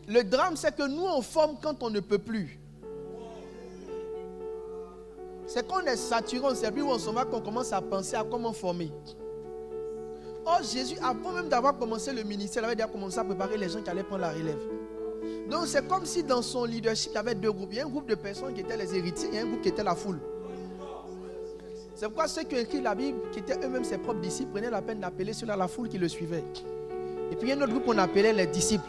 Le drame, c'est que nous, on forme quand on ne peut plus. C'est quand on est saturé, on ne sait plus où on s'en va, qu'on commence à penser à comment former. Or, Jésus, avant même d'avoir commencé le ministère, il avait déjà commencé à préparer les gens qui allaient prendre la relève. Donc, c'est comme si dans son leadership, il y avait deux groupes. Il y a un groupe de personnes qui étaient les héritiers, il y a un groupe qui était la foule. C'est pourquoi ceux qui ont écrit la Bible, qui étaient eux-mêmes ses propres disciples, prenaient la peine d'appeler ceux-là la foule qui le suivait. Et puis, il y a un autre groupe qu'on appelait les disciples.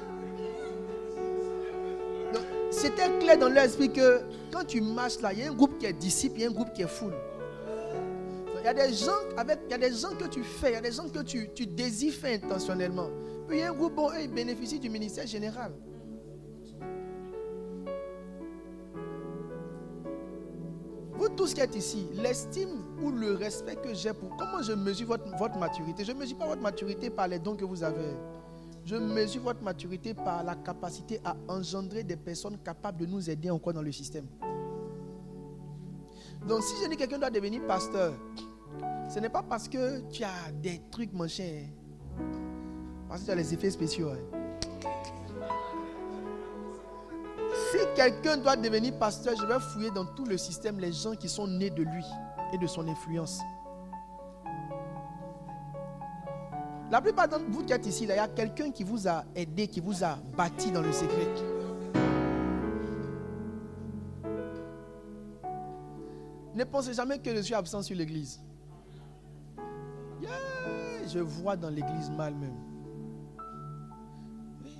Donc, c'était clair dans leur esprit que quand tu marches là, il y a un groupe qui est disciple, il y a un groupe qui est foule. Il y a des gens que tu fais, il y a des gens que tu désires faire intentionnellement. Puis il y a un groupe, bon, eux, ils bénéficient du ministère général. Vous tous qui êtes ici, l'estime ou le respect que j'ai pour... Comment je mesure votre maturité? Je ne mesure pas votre maturité par les dons que vous avez. Je mesure votre maturité par la capacité à engendrer des personnes capables de nous aider encore dans le système. Donc si je dis que quelqu'un doit devenir pasteur, ce n'est pas parce que tu as des trucs machin, parce que tu as les effets spéciaux. Si quelqu'un doit devenir pasteur, je vais fouiller dans tout le système les gens qui sont nés de lui et de son influence. La plupart d'entre vous qui êtes ici, là, il y a quelqu'un qui vous a aidé, qui vous a bâti dans le secret. Ne pensez jamais que je suis absent sur l'église. Yeah, je vois dans l'église mal même. Oui.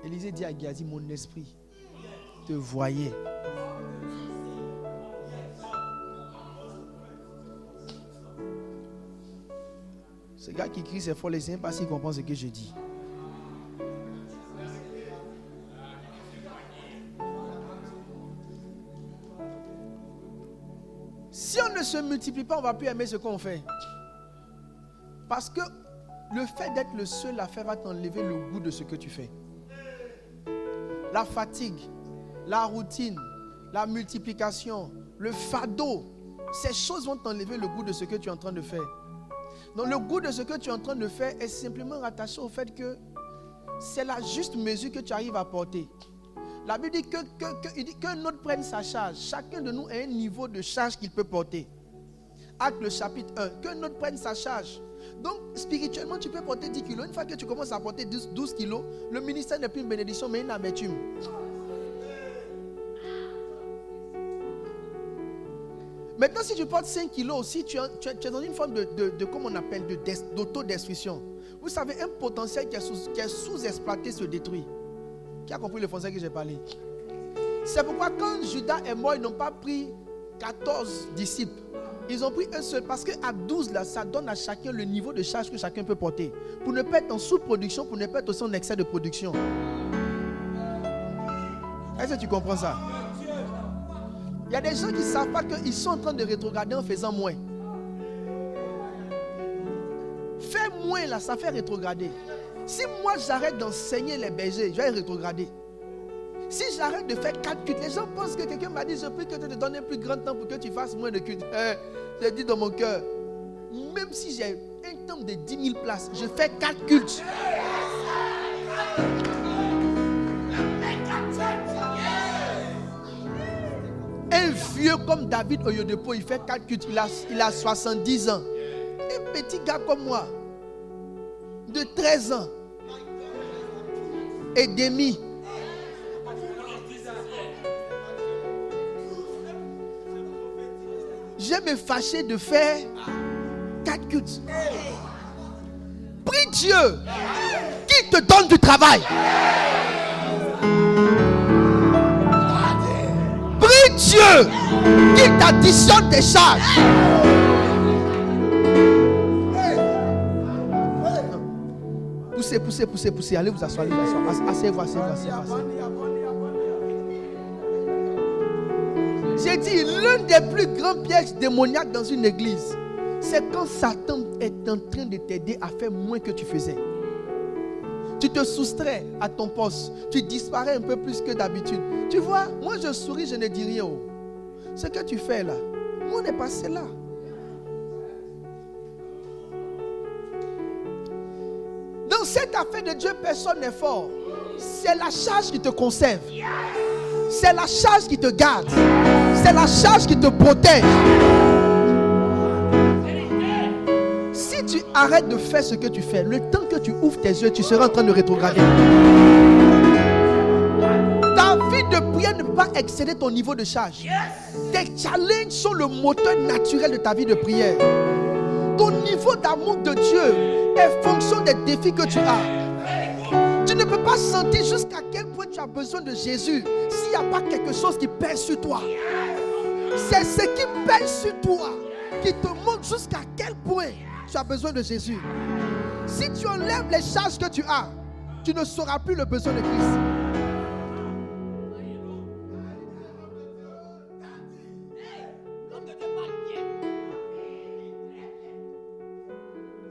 Élisée dit à Géasi, mon esprit te voyait. Ce gars qui crie c'est fort, les ne sais pas s'il comprend ce que je dis. Si on ne se multiplie pas, on ne va plus aimer ce qu'on fait. Parce que le fait d'être le seul à faire va t'enlever le goût de ce que tu fais. La fatigue, la routine, la multiplication, le fardeau, ces choses vont t'enlever le goût de ce que tu es en train de faire. Donc le goût de ce que tu es en train de faire est simplement rattaché au fait que c'est la juste mesure que tu arrives à porter. La Bible dit qu'un autre prenne sa charge. Chacun de nous a un niveau de charge qu'il peut porter. Acte le chapitre 1. Qu'un autre prenne sa charge. Donc, spirituellement, tu peux porter 10 kilos. Une fois que tu commences à porter 12 kilos, le ministère n'est plus une bénédiction, mais une amertume. Maintenant, si tu portes 5 kilos aussi, tu es dans une forme de comment on appelle, d'autodestruction. Vous savez, un potentiel qui est sous-exploité se détruit. Qui a compris le français que j'ai parlé? C'est pourquoi quand Judas est mort, ils n'ont pas pris 14 disciples. Ils ont pris un seul. Parce qu'à 12, là, ça donne à chacun le niveau de charge que chacun peut porter. Pour ne pas être en sous-production, pour ne pas être aussi en excès de production. Est-ce que tu comprends ça? Il y a des gens qui ne savent pas qu'ils sont en train de rétrograder en faisant moins. Faire moins, là, ça fait rétrograder. Si moi j'arrête d'enseigner les bergers, je vais rétrograder. Si j'arrête de faire 4 cultes, les gens pensent que quelqu'un m'a dit je prie que tu te donnes un plus grand temps pour que tu fasses moins de cultes. J'ai dit dans mon cœur, même si j'ai un temple de 10 000 places, je fais 4 cultes. Un vieux comme David Oyedepo, il fait 4 cultes, il a 70 ans. Un petit gars comme moi, de 13 ans et demi. Je vais me fâcher de faire 4 cultes. Prie Dieu qui te donne du travail. Prie Dieu qui t'additionne des charges. Poussez. Allez vous asseoir. Asseyez-vous. J'ai dit, l'un des plus grands pièges démoniaques dans une église, c'est quand Satan est en train de t'aider à faire moins que tu faisais. Tu te soustrais à ton poste. Tu disparais un peu plus que d'habitude. Tu vois, moi je souris, je ne dis rien. Ce que tu fais là, nous on est passé là. Dans cette t'a fait de Dieu, personne n'est fort. C'est la charge qui te conserve. C'est la charge qui te garde. C'est la charge qui te protège. Si tu arrêtes de faire ce que tu fais, le temps que tu ouvres tes yeux, tu seras en train de rétrograder. Ta vie de prière ne peut pas excéder ton niveau de charge. Tes challenges sont le moteur naturel de ta vie de prière. Ton niveau d'amour de Dieu est fonction des défis que tu as. Tu ne peux pas sentir jusqu'à quel point tu as besoin de Jésus s'il n'y a pas quelque chose qui pèse sur toi. C'est ce qui pèse sur toi qui te montre jusqu'à quel point tu as besoin de Jésus. Si tu enlèves les charges que tu as, tu ne sauras plus le besoin de Christ.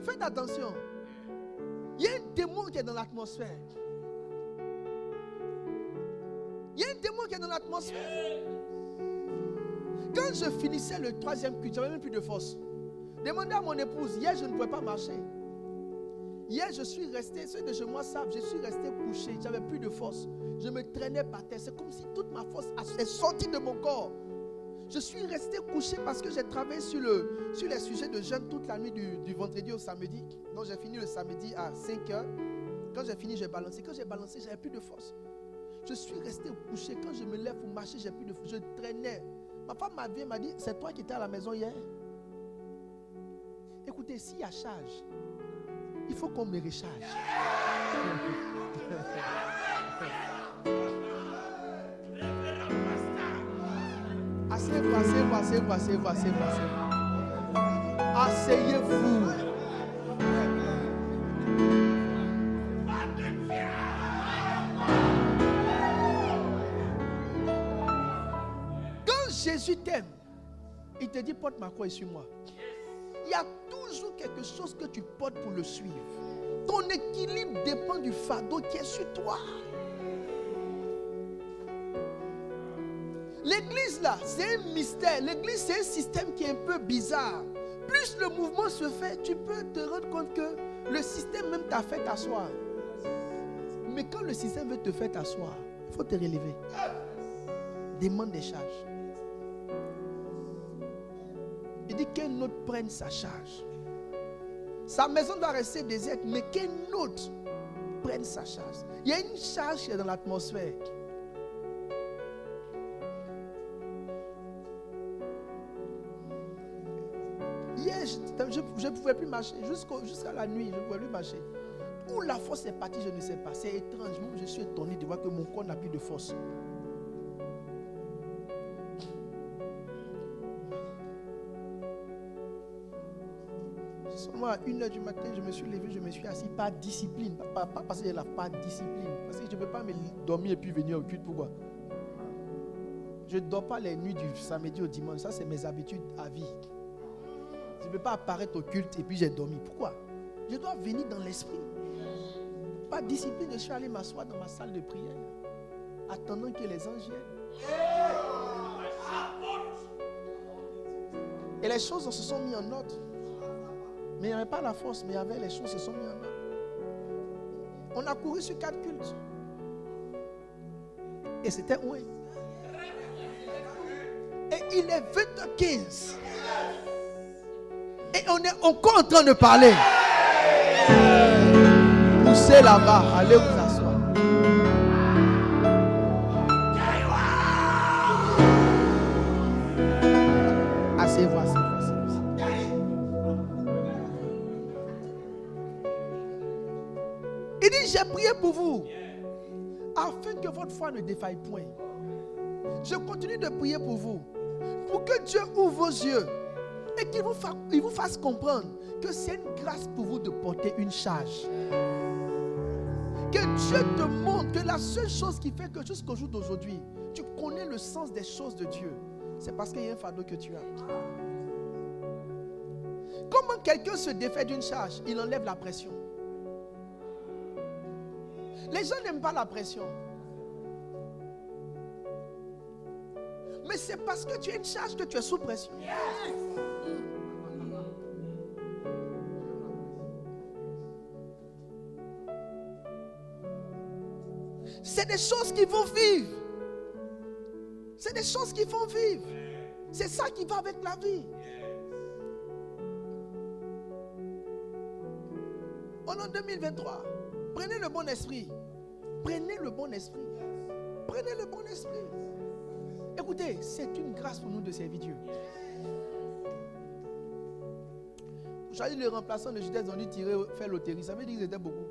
Faites attention. Il y a un démon qui est dans l'atmosphère. Il y a un démon qui est dans l'atmosphère. Quand je finissais le 3e culte, je n'avais même plus de force. Demandez à mon épouse, hier je ne pouvais pas marcher. Hier je suis resté, ceux de chez moi savent, je suis resté couché, je n'avais plus de force. Je me traînais par terre, c'est comme si toute ma force est sortie de mon corps. Je suis resté couché parce que j'ai travaillé sur les sujets de jeûne toute la nuit du vendredi au samedi. Donc j'ai fini le samedi à 5h. Quand j'ai fini, j'ai balancé. Quand j'ai balancé, j'avais plus de force. Je suis resté couché. Quand je me lève pour marcher, j'ai plus de force. Je traînais. Ma femme m'a dit, c'est toi qui étais à la maison hier? Écoutez, s'il y a charge, il faut qu'on me recharge. Asseyez-vous. Asseyez-vous. Quand Jésus t'aime, il te dit porte ma croix et suis-moi. Il y a toujours quelque chose que tu portes pour le suivre. Ton équilibre dépend du fardeau qui est sur toi. L'église là, c'est un mystère. L'église, c'est un système qui est un peu bizarre. Plus le mouvement se fait, tu peux te rendre compte que le système même t'a fait t'asseoir. Mais quand le système veut te faire t'asseoir, il faut te relever. Demande des charges. Il dit qu'un autre prenne sa charge. Sa maison doit rester déserte, mais qu'un autre prenne sa charge. Il y a une charge qui est dans l'atmosphère. Hier, je ne pouvais plus marcher. Jusqu'à la nuit, je ne pouvais plus marcher. Où la force est partie, je ne sais pas. C'est étrange. Moi, je suis étonné de voir que mon corps n'a plus de force. Seulement à 1h du matin, je me suis levé, je me suis assis par discipline. Pas parce que je n'ai pas de discipline. Parce que je ne peux pas me dormir et puis venir au culte. Pourquoi? Je ne dors pas les nuits du samedi au dimanche. Ça, c'est mes habitudes à vie. Je ne peux pas apparaître au culte et puis j'ai dormi. Pourquoi? Je dois venir dans l'esprit. Pas de discipline, je suis allé m'asseoir dans ma salle de prière, attendant que les anges viennent. Et les choses se sont mises en ordre. Mais il n'y avait pas la force, mais il y avait les choses se sont mises en ordre. On a couru sur 4 cultes. Et c'était où? Et il est 20h15. Et on est encore en train de parler. Poussez là-bas, allez vous asseoir. Asseyez-vous. Il dit, j'ai prié pour vous, afin que votre foi ne défaille point. Je continue de prier pour vous, pour que Dieu ouvre vos yeux et qu'il vous fasse comprendre que c'est une grâce pour vous de porter une charge. Que Dieu te montre que la seule chose qui fait que jusqu'au jour d'aujourd'hui, tu connais le sens des choses de Dieu, c'est parce qu'il y a un fardeau que tu as. Comment quelqu'un se défait d'une charge? Il enlève la pression. Les gens n'aiment pas la pression. Mais c'est parce que tu as une charge que tu es sous pression. C'est des choses qui vont vivre. C'est des choses qui font vivre. C'est ça qui va avec la vie. On est en 2023. Prenez le bon esprit. Prenez le bon esprit. Prenez le bon esprit. Écoutez, c'est une grâce pour nous de servir Dieu. Vous savez, les remplaçants de Judas ont dû faire loterie. Ça veut dire qu'ils étaient beaucoup.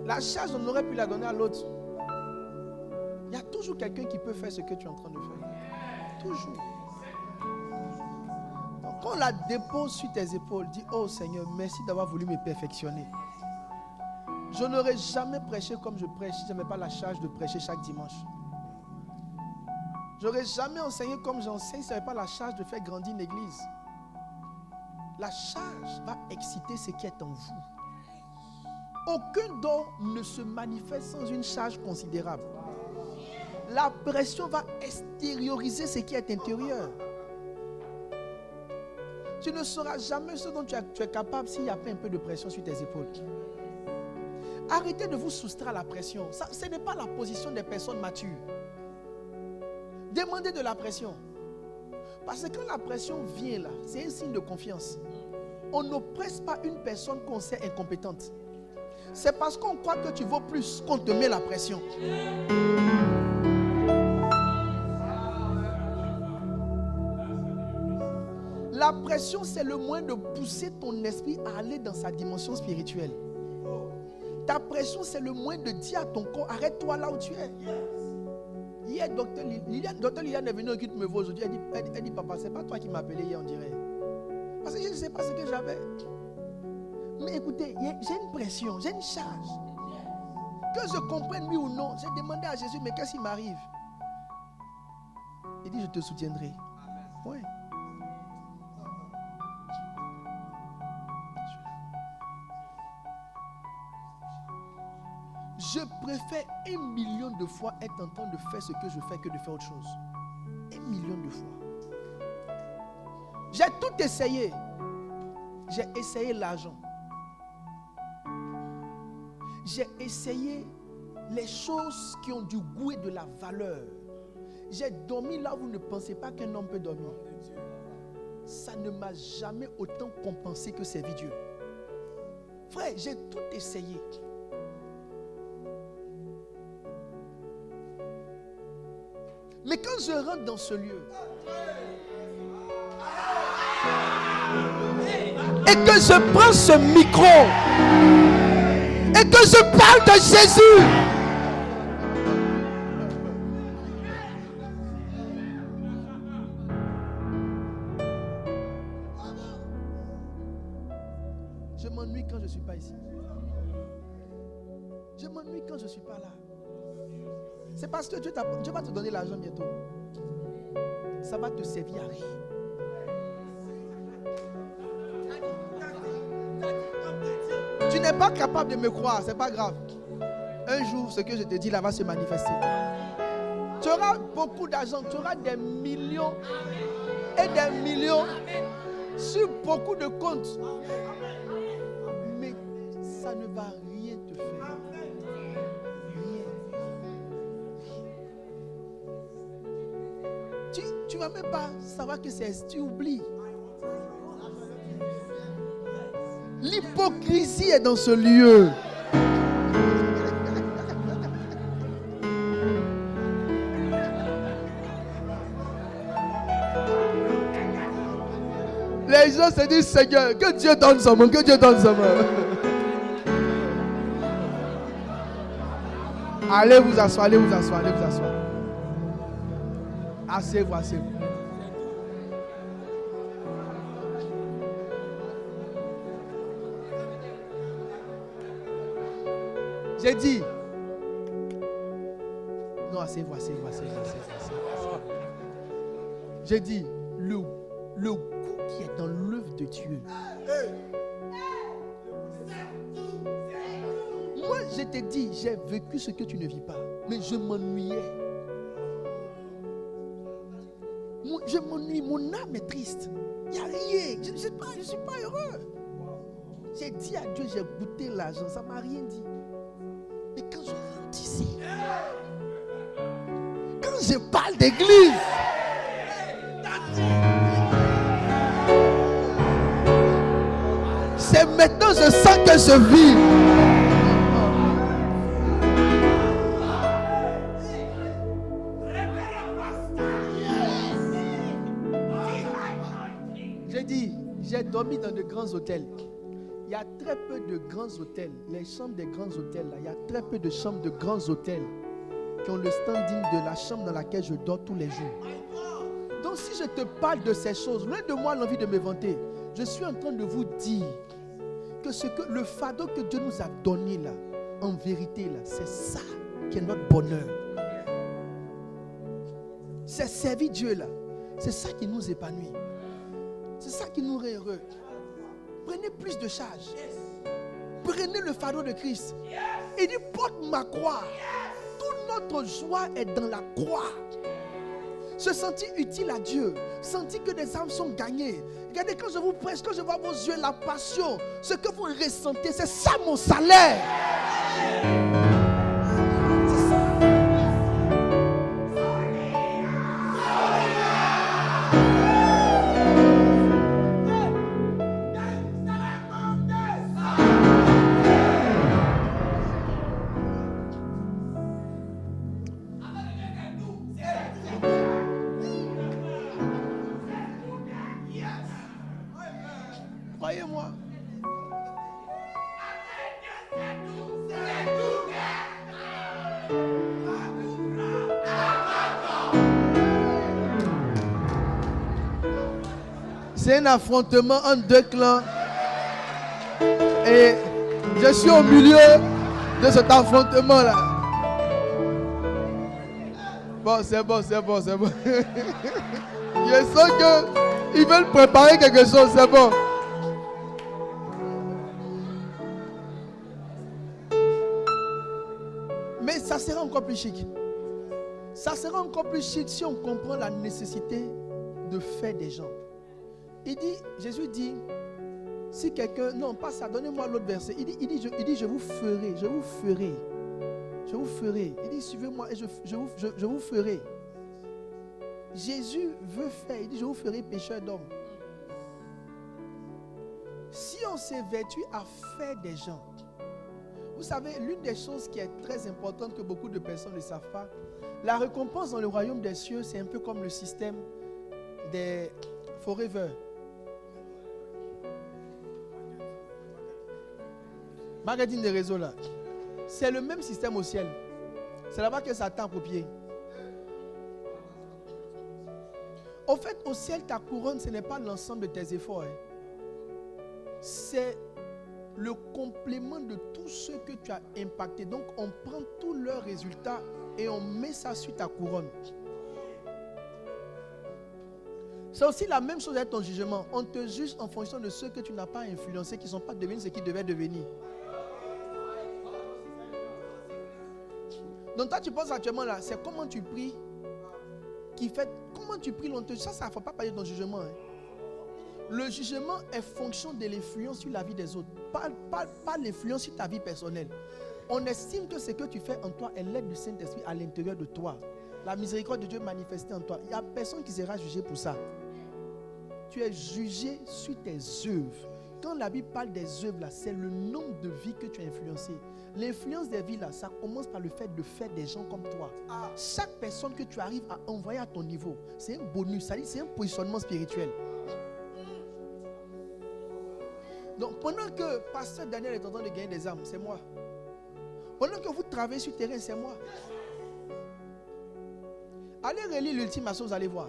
La charge, on aurait pu la donner à l'autre. Il y a toujours quelqu'un qui peut faire ce que tu es en train de faire. Toujours. Donc, quand on la dépose sur tes épaules, dis, oh Seigneur, merci d'avoir voulu me perfectionner. Je n'aurais jamais prêché comme je prêche si je n'avais pas la charge de prêcher chaque dimanche. Je n'aurais jamais enseigné comme j'enseigne si je n'avais pas la charge de faire grandir une église. La charge va exciter ce qui est en vous. Aucun don ne se manifeste sans une charge considérable. La pression va extérioriser ce qui est intérieur. Tu ne sauras jamais ce dont tu es capable s'il n'y a pas un peu de pression sur tes épaules. Arrêtez de vous soustraire à la pression. Ce n'est pas la position des personnes matures. Demandez de la pression. Parce que quand la pression vient là, c'est un signe de confiance. On n'oppresse pas une personne qu'on sait incompétente. C'est parce qu'on croit que tu vaux plus qu'on te met la pression. La pression, c'est le moyen de pousser ton esprit à aller dans sa dimension spirituelle. Ta pression, c'est le moyen de dire à ton corps, arrête-toi là où tu es. Hier, docteur Liliane est venue au culte me voir aujourd'hui. Elle dit, papa, c'est pas toi qui m'as appelé hier, on dirait. Parce que je ne sais pas ce que j'avais. Mais écoutez, j'ai une pression, j'ai une charge. Que je comprenne oui ou non, j'ai demandé à Jésus, mais qu'est-ce qui m'arrive? Il dit, je te soutiendrai. Oui. Je préfère 1 million de fois être en train de faire ce que je fais que de faire autre chose. 1 million de fois. J'ai tout essayé. J'ai essayé l'argent. J'ai essayé les choses qui ont du goût et de la valeur. J'ai dormi là où vous ne pensez pas qu'un homme peut dormir. Ça ne m'a jamais autant compensé que servir Dieu. Frère, j'ai tout essayé. Mais quand je rentre dans ce lieu et que je prends ce micro et que je parle de Jésus, je m'ennuie quand je ne suis pas ici. Je m'ennuie quand je ne suis pas là. C'est parce que Dieu va te donner l'argent bientôt. Ça va te servir à rien. Tu n'es pas capable de me croire, c'est pas grave. Un jour, ce que je te dis là va se manifester. Tu auras beaucoup d'argent, tu auras des millions et des millions sur beaucoup de comptes. Mais ça ne va rien te faire. Tu ne vas même pas savoir que c'est... Tu oublies. L'hypocrisie est dans ce lieu. Les gens se disent, Seigneur, que Dieu donne sa main, que Dieu donne sa main. Allez vous asseoir, allez vous asseoir, allez vous asseoir. Asseyez-vous, asseyez-vous. J'ai dit. Non, asseyez-vous, asseyez-vous, asseyez-vous. J'ai dit, le goût qui est dans l'œuvre de Dieu. Moi, je t'ai dit, j'ai vécu ce que tu ne vis pas. Mais je m'ennuyais. Je m'ennuie, mon âme est triste. Il n'y a rien. Je ne suis pas heureux. J'ai dit à Dieu, j'ai goûté l'argent, ça ne m'a rien dit. Et quand je rentre ici, quand je parle d'église, c'est maintenant je sens que je vis. J'ai dormi dans de grands hôtels. Il y a très peu de grands hôtels. Les chambres des grands hôtels, là, il y a très peu de chambres de grands hôtels qui ont le standing de la chambre dans laquelle je dors tous les jours. Donc si je te parle de ces choses, loin de moi l'envie de me vanter, je suis en train de vous dire que le fardeau que Dieu nous a donné là, en vérité là, c'est ça qui est notre bonheur. C'est servir Dieu là. C'est ça qui nous épanouit. C'est ça qui nous rend heureux. Prenez plus de charge. Prenez le fardeau de Christ. Il dit, porte ma croix. Toute notre joie est dans la croix. Se sentir utile à Dieu. Sentir que des âmes sont gagnées. Regardez, quand je vous prêche, quand je vois vos yeux, la passion, ce que vous ressentez, c'est ça mon salaire. Croyez-moi. C'est un affrontement entre deux clans. Et je suis au milieu de cet affrontement-là. Bon, c'est bon. Je sens qu'ils veulent préparer quelque chose, c'est bon. Mais ça sera encore plus chic. Ça sera encore plus chic si on comprend la nécessité de faire des gens. Jésus dit, si quelqu'un, non pas ça, donnez-moi l'autre verset. Il dit, je vous ferai. Il dit, suivez-moi et je vous ferai. Jésus veut faire, il dit, je vous ferai pécheur d'hommes. Si on s'évertue à faire des gens, vous savez, l'une des choses qui est très importante que beaucoup de personnes ne savent pas, la récompense dans le royaume des cieux, c'est un peu comme le système des forever. Marketing des réseaux là. C'est le même système au ciel. C'est là-bas que ça tape au pied. Au fait, au ciel, ta couronne, ce n'est pas l'ensemble de tes efforts. C'est le complément de tout ce que tu as impacté. Donc, on prend tous leurs résultats et on met ça sur ta couronne. C'est aussi la même chose avec ton jugement. On te juge en fonction de ceux que tu n'as pas influencés, qui ne sont pas devenus ce qu'ils devaient devenir. Donc toi, tu penses actuellement là, c'est comment tu pries qui fait, comment tu pries longtemps. Ça, il ne faut pas parler de ton jugement. Le jugement est fonction de l'influence sur la vie des autres, pas l'influence sur ta vie personnelle. On estime que ce que tu fais en toi est l'aide du Saint-Esprit à l'intérieur de toi. La miséricorde de Dieu manifestée en toi. Il n'y a personne qui sera jugé pour ça. Tu es jugé sur tes œuvres. Quand la Bible parle des œuvres, là, c'est le nombre de vies que tu as influencées. L'influence des vies, là, ça commence par le fait de faire des gens comme toi. Chaque personne que tu arrives à envoyer à ton niveau, c'est un bonus, c'est un positionnement spirituel. Donc, pendant que Pasteur Daniel est en train de gagner des âmes, c'est moi. Pendant que vous travaillez sur le terrain, c'est moi. Allez relire l'ultime assaut, vous allez voir.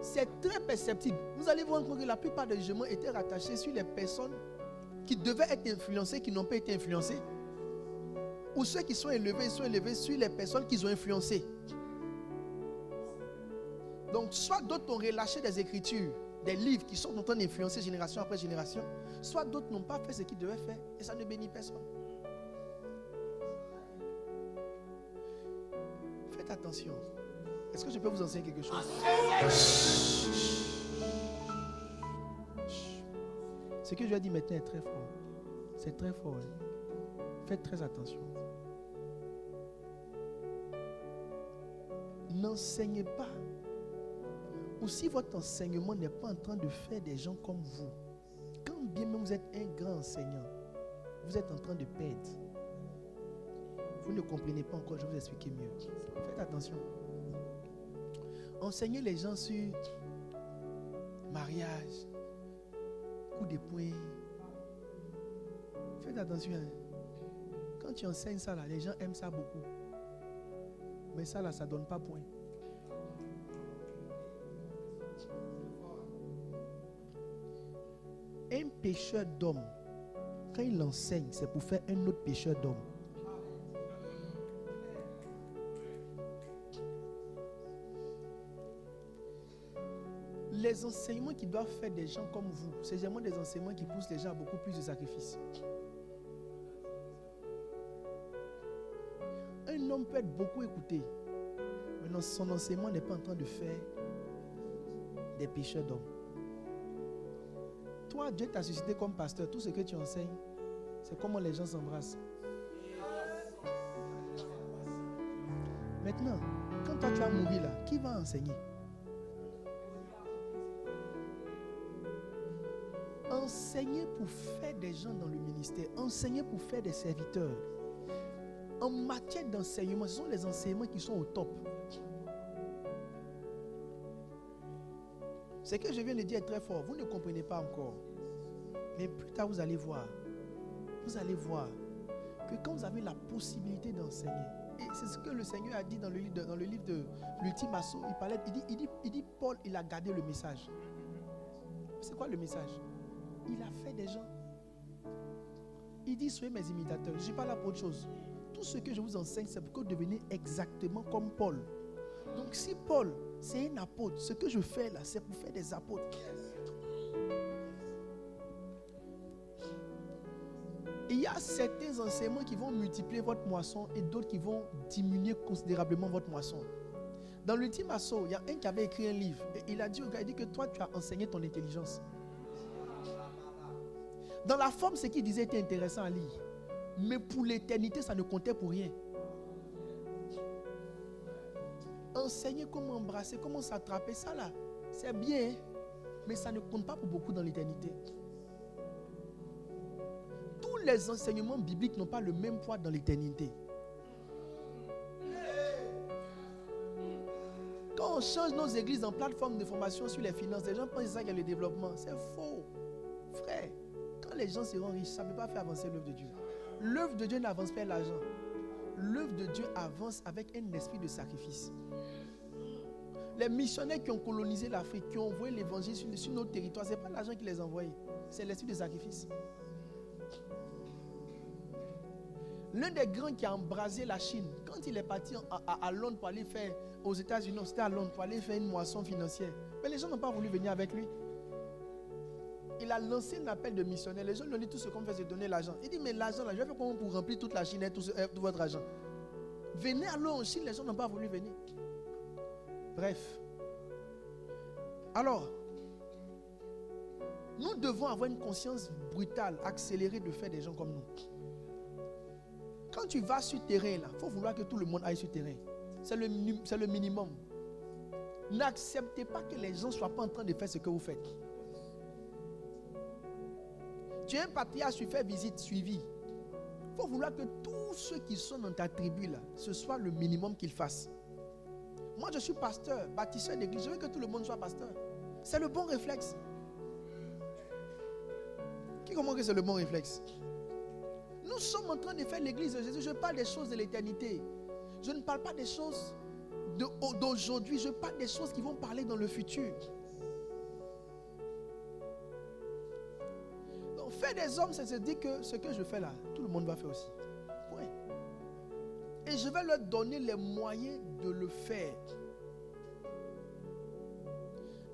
C'est très perceptible. Vous allez voir que la plupart des jugements étaient rattachés sur les personnes qui devaient être influencées, qui n'ont pas été influencées. Ou ceux qui sont élevés sur les personnes qu'ils ont influencées. Donc, soit d'autres ont relâché des écritures, des livres qui sont en train d'influencer génération après génération, soit d'autres n'ont pas fait ce qu'ils devaient faire et ça ne bénit personne. Faites attention. Est-ce que je peux vous enseigner quelque chose? Ce que je vais dire maintenant est très fort. C'est très fort. Hein. Faites très attention. N'enseignez pas. Ou si votre enseignement n'est pas en train de faire des gens comme vous, quand bien même vous êtes un grand enseignant, vous êtes en train de perdre. Vous ne comprenez pas encore, je vais vous expliquer mieux. Faites attention. Enseignez les gens sur mariage, coup de poing. Faites attention. Hein. Quand tu enseignes ça, là, les gens aiment ça beaucoup. Mais ça, là, ça ne donne pas point. Un pécheur d'homme, quand il enseigne, c'est pour faire un autre pécheur d'homme. Les enseignements qui doivent faire des gens comme vous, c'est généralement des enseignements qui poussent les gens à beaucoup plus de sacrifices. Un homme peut être beaucoup écouté, mais son enseignement n'est pas en train de faire des pécheurs d'hommes. Toi, Dieu t'a suscité comme pasteur. Tout ce que tu enseignes, c'est comment les gens s'embrassent. Maintenant, quand toi tu vas mourir là, qui va enseigner? Enseignez pour faire des gens dans le ministère. Enseignez pour faire des serviteurs. En matière d'enseignement, ce sont les enseignements qui sont au top. Ce que je viens de dire est très fort. Vous ne comprenez pas encore. Mais plus tard, vous allez voir. Vous allez voir que quand vous avez la possibilité d'enseigner, et c'est ce que le Seigneur a dit dans le livre de l'ultime assaut, il dit Paul, il a gardé le message. C'est quoi le message? Il a fait des gens. Il dit, soyez mes imitateurs. Je ne suis pas là pour autre chose. Tout ce que je vous enseigne, c'est pour que vous deveniez exactement comme Paul. Donc si Paul, c'est un apôtre, ce que je fais là, c'est pour faire des apôtres. Il y a certains enseignements qui vont multiplier votre moisson et d'autres qui vont diminuer considérablement votre moisson. Dans l'ultime assaut, il y a un qui avait écrit un livre. Et il a dit au gars, il dit que toi, tu as enseigné ton intelligence. Dans la forme, ce qu'il disait était intéressant à lire. Mais pour l'éternité, ça ne comptait pour rien. Enseigner comment embrasser, comment s'attraper, ça là, c'est bien. Mais ça ne compte pas pour beaucoup dans l'éternité. Tous les enseignements bibliques n'ont pas le même poids dans l'éternité. Quand on change nos églises en plateforme de formation sur les finances, les gens pensent que c'est ça qui est le développement. C'est faux. Frère, quand les gens seront riches, ça ne peut pas faire avancer l'œuvre de Dieu. L'œuvre de Dieu n'avance pas l'argent. L'œuvre de Dieu avance avec un esprit de sacrifice. Les missionnaires qui ont colonisé l'Afrique, qui ont envoyé l'évangile sur notre territoire, ce n'est pas l'argent qui les a envoyés, c'est l'esprit de sacrifice. L'un des grands qui a embrasé la Chine, quand il est parti à Londres pour aller faire, aux États-Unis, c'était à Londres, pour aller faire une moisson financière, mais les gens n'ont pas voulu venir avec lui. Il a lancé un appel de missionnaire. Les gens lui ont dit tout ce qu'on fait, c'est donner l'argent. Il dit, mais l'argent, là, je vais faire comment pour remplir toute la Chine et tout votre argent. Venez alors en Chine, les gens n'ont pas voulu venir. Bref. Alors, nous devons avoir une conscience brutale, accélérée de faire des gens comme nous. Quand tu vas sur terrain, il faut vouloir que tout le monde aille sur terrain. C'est le minimum. N'acceptez pas que les gens ne soient pas en train de faire ce que vous faites. Tu es un patriarche, tu fais visite, suivi. Il faut vouloir que tous ceux qui sont dans ta tribu, là, ce soit le minimum qu'ils fassent. Moi, je suis pasteur, bâtisseur d'église. Je veux que tout le monde soit pasteur. C'est le bon réflexe. Qui comprend que c'est le bon réflexe? Nous sommes en train de faire l'église de Jésus. Je parle des choses de l'éternité. Je ne parle pas des choses d'aujourd'hui. Je parle des choses qui vont parler dans le futur. Donc, faire des hommes, c'est se dire que ce que je fais là, tout le monde va faire aussi. Point. Et je vais leur donner les moyens de le faire.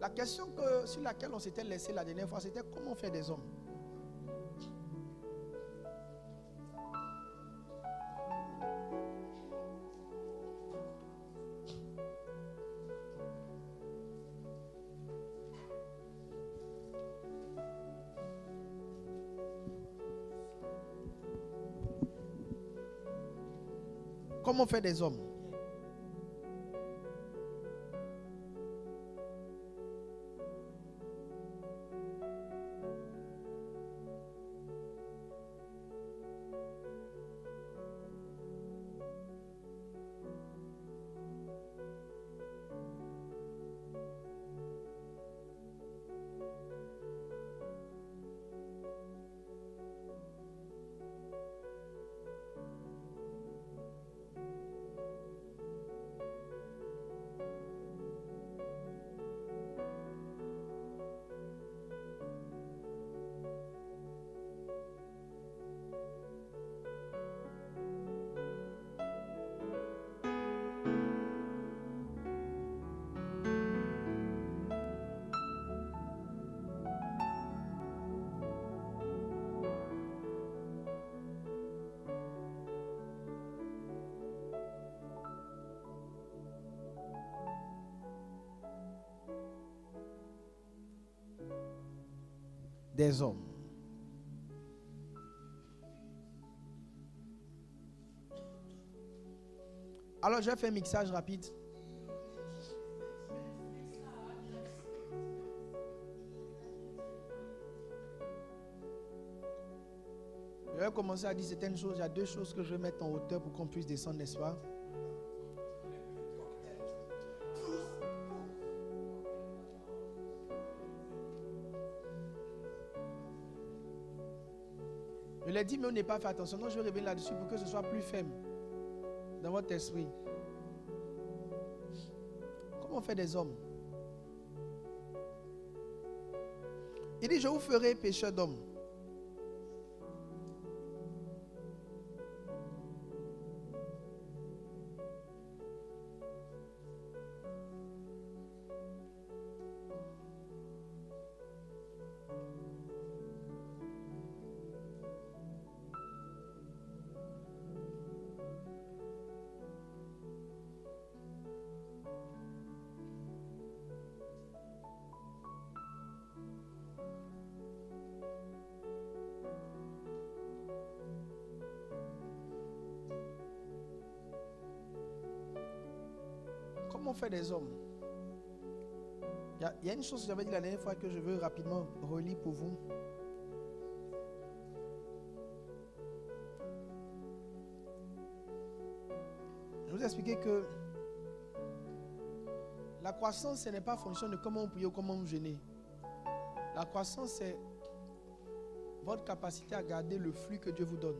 La question sur laquelle on s'était laissé la dernière fois, c'était comment faire des hommes. Comment faire des hommes? Des hommes. Alors, je vais faire un mixage rapide. Je vais commencer à dire certaines choses. Il y a deux choses que je vais mettre en hauteur pour qu'on puisse descendre, n'est-ce pas? Je l'ai dit, mais on n'est pas fait attention. Non, je vais revenir là-dessus pour que ce soit plus ferme dans votre esprit. Comment on fait des hommes? Il dit, je vous ferai pécheurs d'hommes. Comment on fait des hommes? Il y a une chose que j'avais dit la dernière fois que je veux rapidement relire pour vous. Je vous ai expliqué que la croissance, ce n'est pas fonction de comment on prie ou comment on jeûne. La croissance, c'est votre capacité à garder le flux que Dieu vous donne.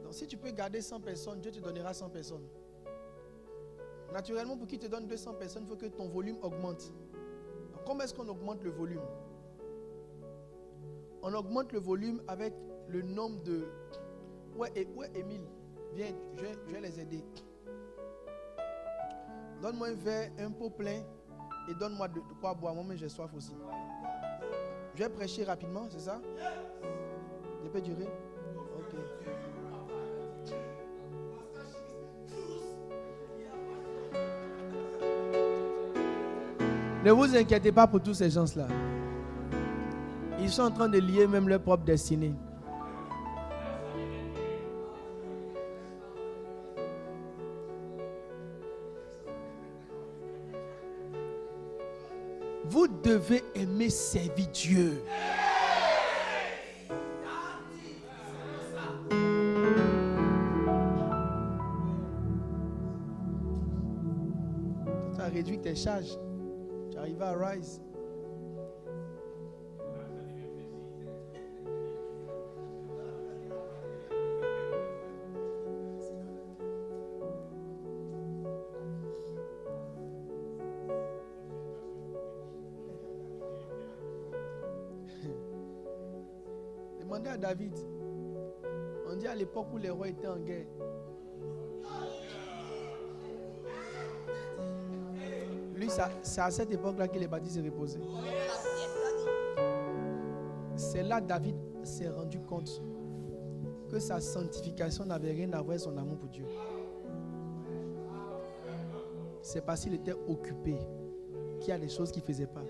Donc si tu peux garder 100 personnes, Dieu te donnera 100 personnes. Naturellement, pour qu'il te donne 200 personnes, il faut que ton volume augmente. Donc, comment est-ce qu'on augmente le volume? On augmente le volume avec le nombre de... Ouais, Émile, viens, je vais les aider. Donne-moi un verre, un pot plein et donne-moi de quoi boire. Moi-même, j'ai soif aussi. Je vais prêcher rapidement, c'est ça? Ça peut durer? Ok. Ne vous inquiétez pas pour tous ces gens-là. Ils sont en train de lier même leur propre destinée. Vous devez aimer servir Dieu. Tu as réduit tes charges. Tu arrives à Rise. Demandez à David. On dit à l'époque où les rois étaient en guerre. Lui, c'est à cette époque-là que les bâtis se reposaient. C'est là que David s'est rendu compte que sa sanctification n'avait rien à voir avec son amour pour Dieu. C'est parce qu'il était occupé qu'il y a des choses qu'il ne faisait pas.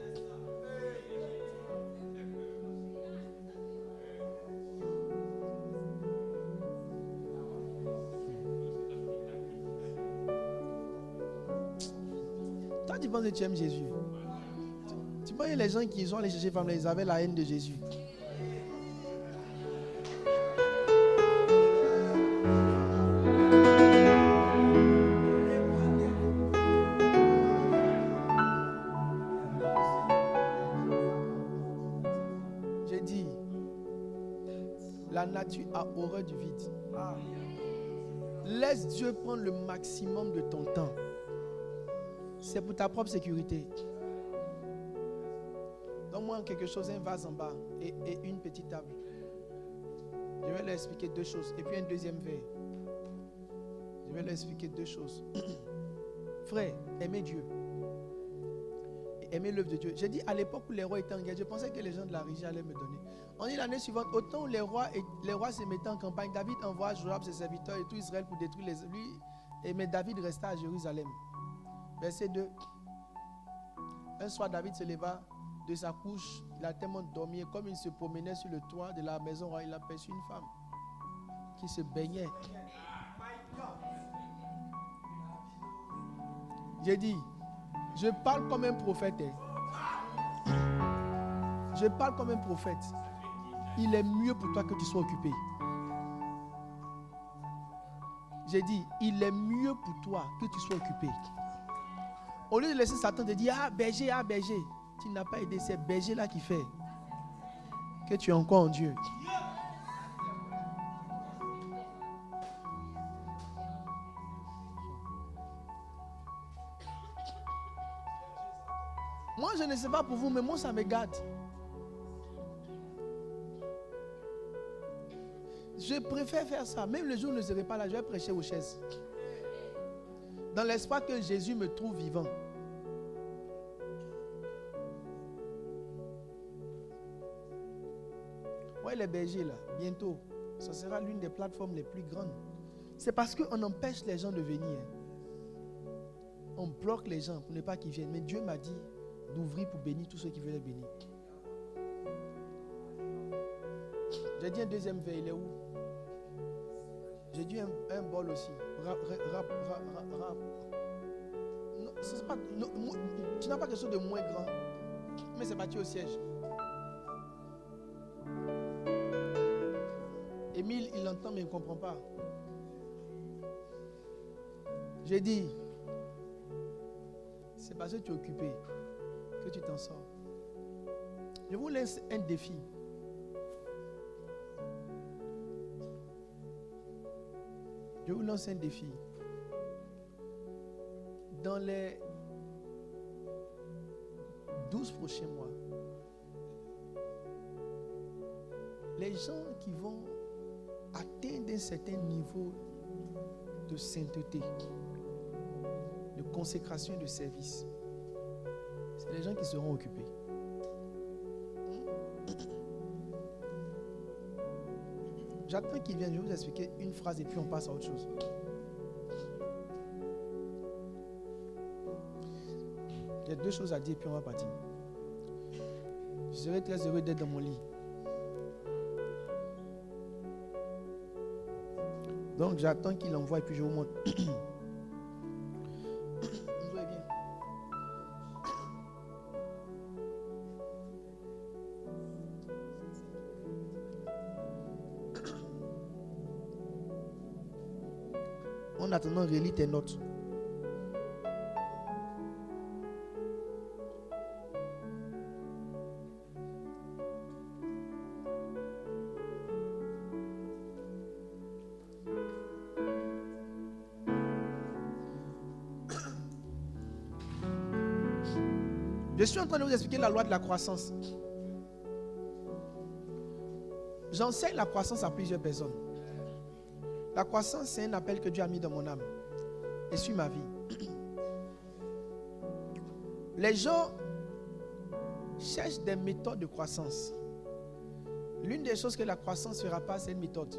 tu penses que tu aimes Jésus? Tu penses que les gens qui sont allés chercher femme, ils avaient la haine de Jésus? J'ai dit, la nature a horreur du vide. Laisse Dieu prendre le maximum de ton temps. C'est pour ta propre sécurité. Donne-moi quelque chose, un vase en bas et une petite table. Je vais leur expliquer deux choses. Et puis un deuxième verre. Je vais leur expliquer deux choses. Frère, aimez Dieu. Et aimez l'œuvre de Dieu. J'ai dit à l'époque où les rois étaient en guerre, je pensais que les gens de la région allaient me donner. On dit l'année suivante, autant où les rois se mettaient en campagne, David envoie Joab, ses serviteurs et tout Israël pour détruire lui. Mais David resta à Jérusalem. Verset 2. Un soir, David se leva de sa couche. Il a tellement dormi. Et comme il se promenait sur le toit de la maison royale, il aperçut une femme qui se baignait. J'ai dit, je parle comme un prophète. Je parle comme un prophète. Il est mieux pour toi que tu sois occupé. J'ai dit, il est mieux pour toi que tu sois occupé. Au lieu de laisser Satan te dire, ah berger, tu n'as pas aidé, c'est berger là qui fait que tu es encore en Dieu. Moi, je ne sais pas pour vous, mais moi, ça me gâte. Je préfère faire ça. Même le jour où je ne serai pas là, je vais prêcher aux chaises. Dans l'espoir que Jésus me trouve vivant. Ouais, les bergers là, bientôt, ça sera l'une des plateformes les plus grandes. C'est parce qu'on empêche les gens de venir. On bloque les gens pour ne pas qu'ils viennent. Mais Dieu m'a dit d'ouvrir pour bénir tous ceux qui veulent bénir. J'ai dit un deuxième verre, il est où? J'ai dit un bol aussi. Non, c'est pas, non, tu n'as pas quelque chose de moins grand. Mais c'est parti au siège. Émile, il entend mais il ne comprend pas. J'ai dit, c'est parce que tu es occupé que tu t'en sors. Je vous laisse un défi. Je vous lance un défi. Dans les 12 prochains mois, les gens qui vont atteindre un certain niveau de sainteté, de consécration et de service, c'est les gens qui seront occupés. J'attends qu'ils viennent, je vais vous expliquer une phrase et puis on passe à autre chose. Il y a deux choses à dire et puis on va partir. Je serai très heureux d'être dans mon lit. Donc j'attends qu'il envoie et puis je vous montre. En attendant, relis tes notes. Je suis en train de vous expliquer la loi de la croissance. J'enseigne la croissance à plusieurs personnes. La croissance, c'est un appel que Dieu a mis dans mon âme et sur ma vie. Les gens cherchent des méthodes de croissance. L'une des choses que la croissance ne fera pas, c'est une méthode.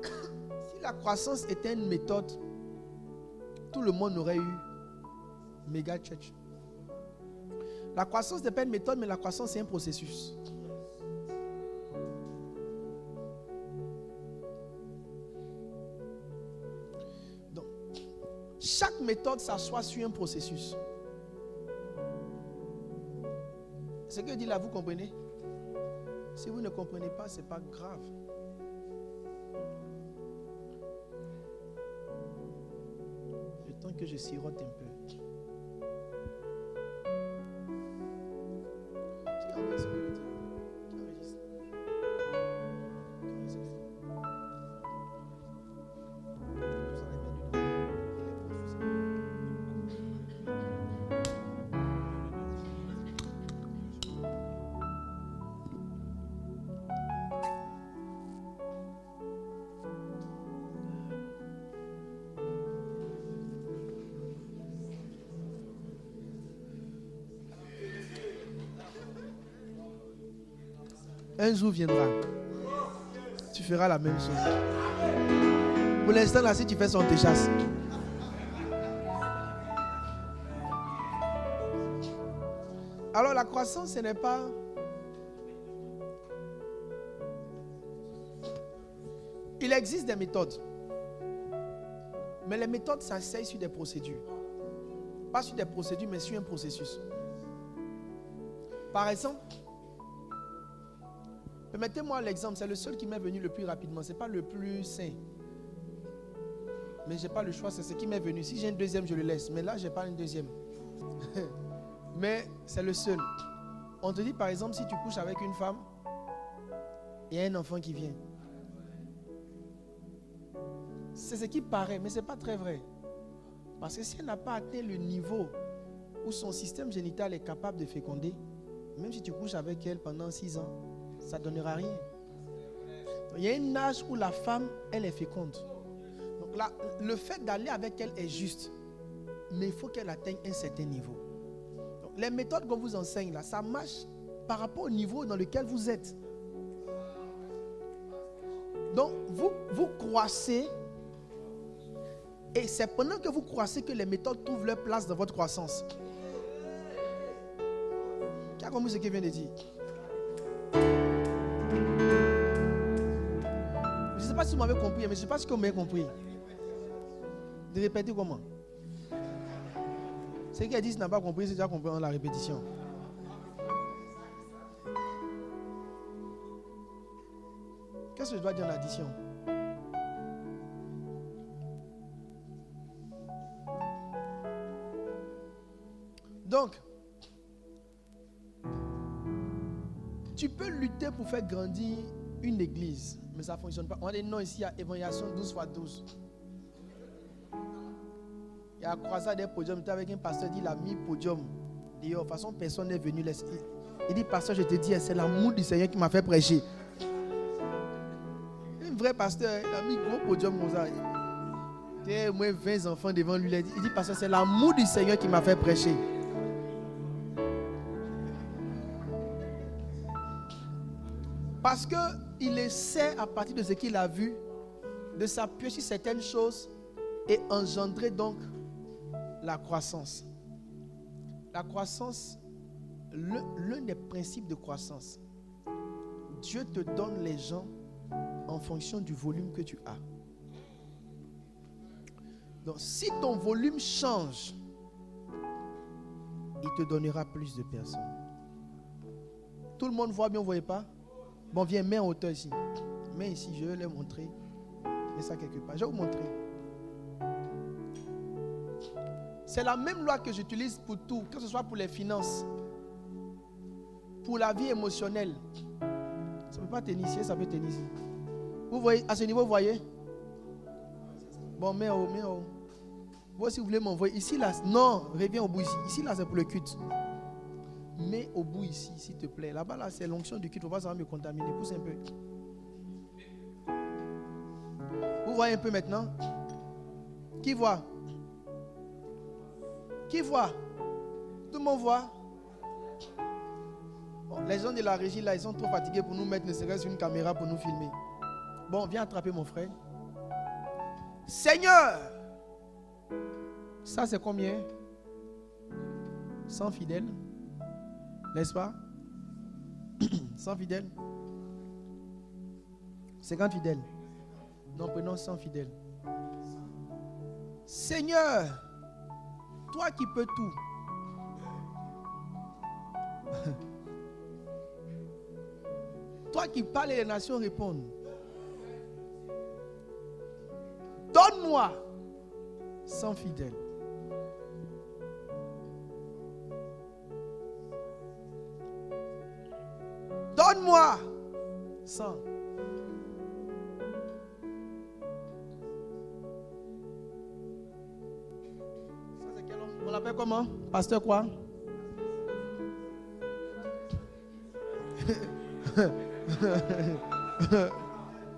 Si la croissance était une méthode, tout le monde aurait eu méga church. La croissance n'est pas une méthode, mais la croissance, c'est un processus. Chaque méthode s'assoit sur un processus. Ce que dit là, vous comprenez? Si vous ne comprenez pas, ce n'est pas grave. Le temps que je sirote un peu. Qui enregistre? Un jour viendra, tu feras la même chose. Pour l'instant, là, si tu fais ça, on te chasse. Alors, la croissance, ce n'est pas... Il existe des méthodes. Mais les méthodes s'asseyent sur des procédures. Pas sur des procédures, mais sur un processus. Par exemple, permettez-moi l'exemple, c'est le seul qui m'est venu le plus rapidement. Ce n'est pas le plus sain. Mais je n'ai pas le choix, c'est ce qui m'est venu. Si j'ai un deuxième, je le laisse. Mais là, je n'ai pas un deuxième. Mais c'est le seul. On te dit par exemple, si tu couches avec une femme, il y a un enfant qui vient. C'est ce qui paraît, mais ce n'est pas très vrai. Parce que si elle n'a pas atteint le niveau où son système génital est capable de féconder, même si tu couches avec elle pendant 6 ans, ça ne donnera rien. Donc, il y a un âge où la femme, elle est féconde. Donc là, le fait d'aller avec elle est juste. Mais il faut qu'elle atteigne un certain niveau. Donc, les méthodes qu'on vous enseigne là, ça marche par rapport au niveau dans lequel vous êtes. Donc, vous croissez. Et c'est pendant que vous croissez que les méthodes trouvent leur place dans votre croissance. Qui a compris ce qu'il vient de dire? Je ne sais pas si vous m'avez compris, mais je ne sais pas si vous m'avez compris. De répéter comment? Ceux qui a dit qu'ils n'ont pas compris, c'est déjà compris dans la répétition. Qu'est-ce que je dois dire en addition? Donc, tu peux lutter pour faire grandir une église, mais ça ne fonctionne pas. On a des noms ici à Évangélisation 12x12. Il y a la croisade des podiums. Tu es avec un pasteur, il a mis podium. De toute façon, personne n'est venu. Il dit, pasteur, je te dis, c'est l'amour du Seigneur qui m'a fait prêcher. Un vrai pasteur, il a mis gros podium comme ça. Il y a au moins 20 enfants devant lui. Il dit, pasteur, c'est l'amour du Seigneur qui m'a fait prêcher. Parce qu'il essaie, à partir de ce qu'il a vu, de s'appuyer sur certaines choses et engendrer donc la croissance. La croissance, l'un des principes de croissance, Dieu te donne les gens en fonction du volume que tu as. Donc, si ton volume change, il te donnera plus de personnes. Tout le monde voit bien, vous ne voyez pas? Bon, viens, mets en hauteur ici. Mets ici, je vais les montrer. Mets ça quelque part. Je vais vous montrer. C'est la même loi que j'utilise pour tout, que ce soit pour les finances, pour la vie émotionnelle. Ça ne peut pas t'initier, ça peut t'initier. Vous voyez, à ce niveau, vous voyez? Bon, mets en haut, mets en haut. Vous, si vous voulez m'envoyer, ici, là, non, reviens au bout ici. Ici, là, c'est pour le culte. Mets au bout ici, s'il te plaît. Là-bas, là, c'est l'onction du culte. On va ça va me contaminer. Pousse un peu. Vous voyez un peu maintenant? Qui voit? Qui voit? Tout le monde voit? Bon, les gens de la régie, là, ils sont trop fatigués pour nous mettre ne serait-ce qu'une caméra pour nous filmer. Bon, viens attraper mon frère. Seigneur! Ça, c'est combien? 100 fidèles. N'est-ce pas? 100 fidèles. 50 fidèles. Non, prenons 100 fidèles. Seigneur, Toi qui peux tout. Toi qui parles et les nations répondent. Donne-moi 100 fidèles. Donne-moi 100. Ça c'est quel homme? On l'appelle comment? Pasteur quoi?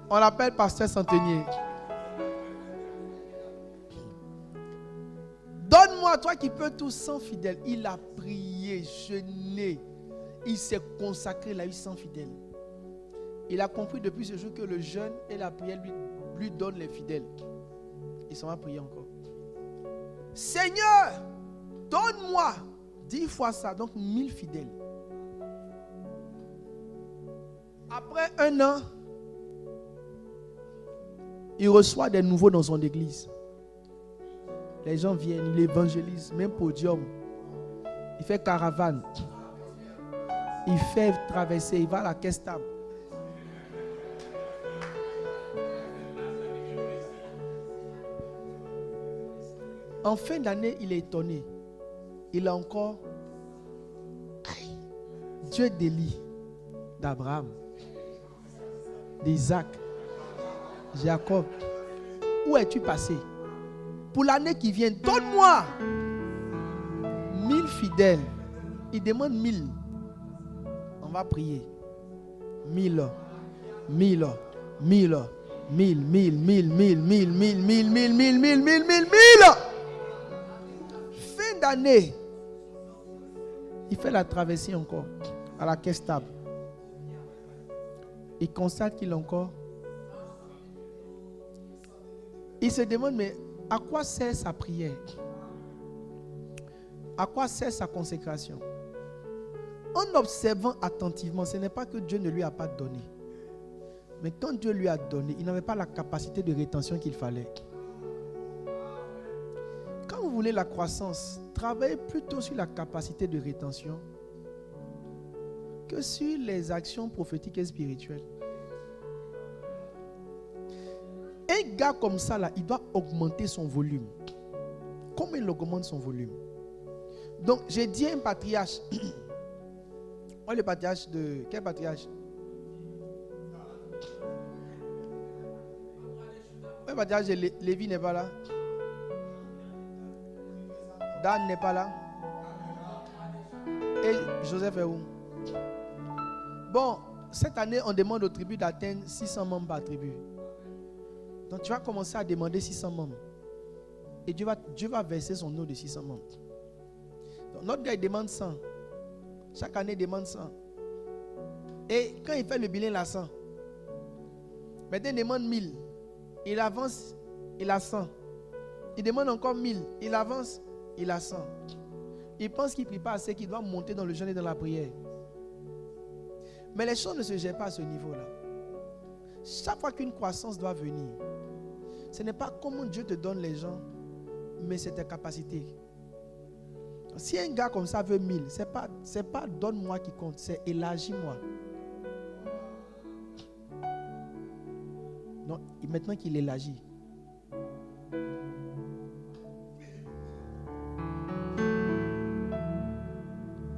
On l'appelle pasteur centenier. Donne-moi, toi qui peux tout, 100 fidèles. Il a prié, jeûné. Il s'est consacré, il a eu 100 fidèles. Il a compris depuis ce jour que le jeûne et la prière lui donnent les fidèles. Il s'en va prier encore. Seigneur, donne-moi 10 fois ça, donc 1000 fidèles. Après 1 an, il reçoit des nouveaux dans son église. Les gens viennent, il évangélise, même podium. Il fait caravane. Il fait traverser, il va à la caisse table. En fin d'année, il est étonné. Il a encore Dieu d'Élie, d'Abraham, d'Isaac, Jacob. Où es-tu passé? Pour l'année qui vient, donne-moi 1000 fidèles. Il demande 1000. On va prier. 1000, 1000, 1000, 1000, 1000, 1000, 1000, 1000, 1000, 1000, 1000, 1000, 1000, 1000, 1000. Fin d'année, il fait la traversée encore à la caisse table. Il constate qu'il a encore. Il se demande, mais à quoi sert sa prière? À quoi sert sa consécration? En observant attentivement, ce n'est pas que Dieu ne lui a pas donné. Mais quand Dieu lui a donné, il n'avait pas la capacité de rétention qu'il fallait. Quand vous voulez la croissance, travaillez plutôt sur la capacité de rétention que sur les actions prophétiques et spirituelles. Un gars comme ça, là, il doit augmenter son volume. Comment il augmente son volume? Donc, j'ai dit à un patriarche. Le patriarche de... Quel patriarche? Le patriarche de Lévi n'est pas là. Dan n'est pas là. Et Joseph est où? Bon, cette année, on demande aux tribus d'atteindre 600 membres par tribu. Donc, tu vas commencer à demander 600 membres. Et Dieu va verser son eau de 600 membres. Donc, notre gars, il demande 100. Chaque année, il demande 100. Et quand il fait le bilan, il a 100. Maintenant, il demande 1000. Il avance, il a 100. Il demande encore 1000. Il avance, il a 100. Il pense qu'il ne prie pas assez, qu'il doit monter dans le jeûne et dans la prière. Mais les choses ne se gèrent pas à ce niveau-là. Chaque fois qu'une croissance doit venir, ce n'est pas comment Dieu te donne les gens, mais c'est tes capacités. Si un gars comme ça veut 1000, c'est pas donne-moi qui compte, c'est élargis-moi. Donc, maintenant qu'il élargit.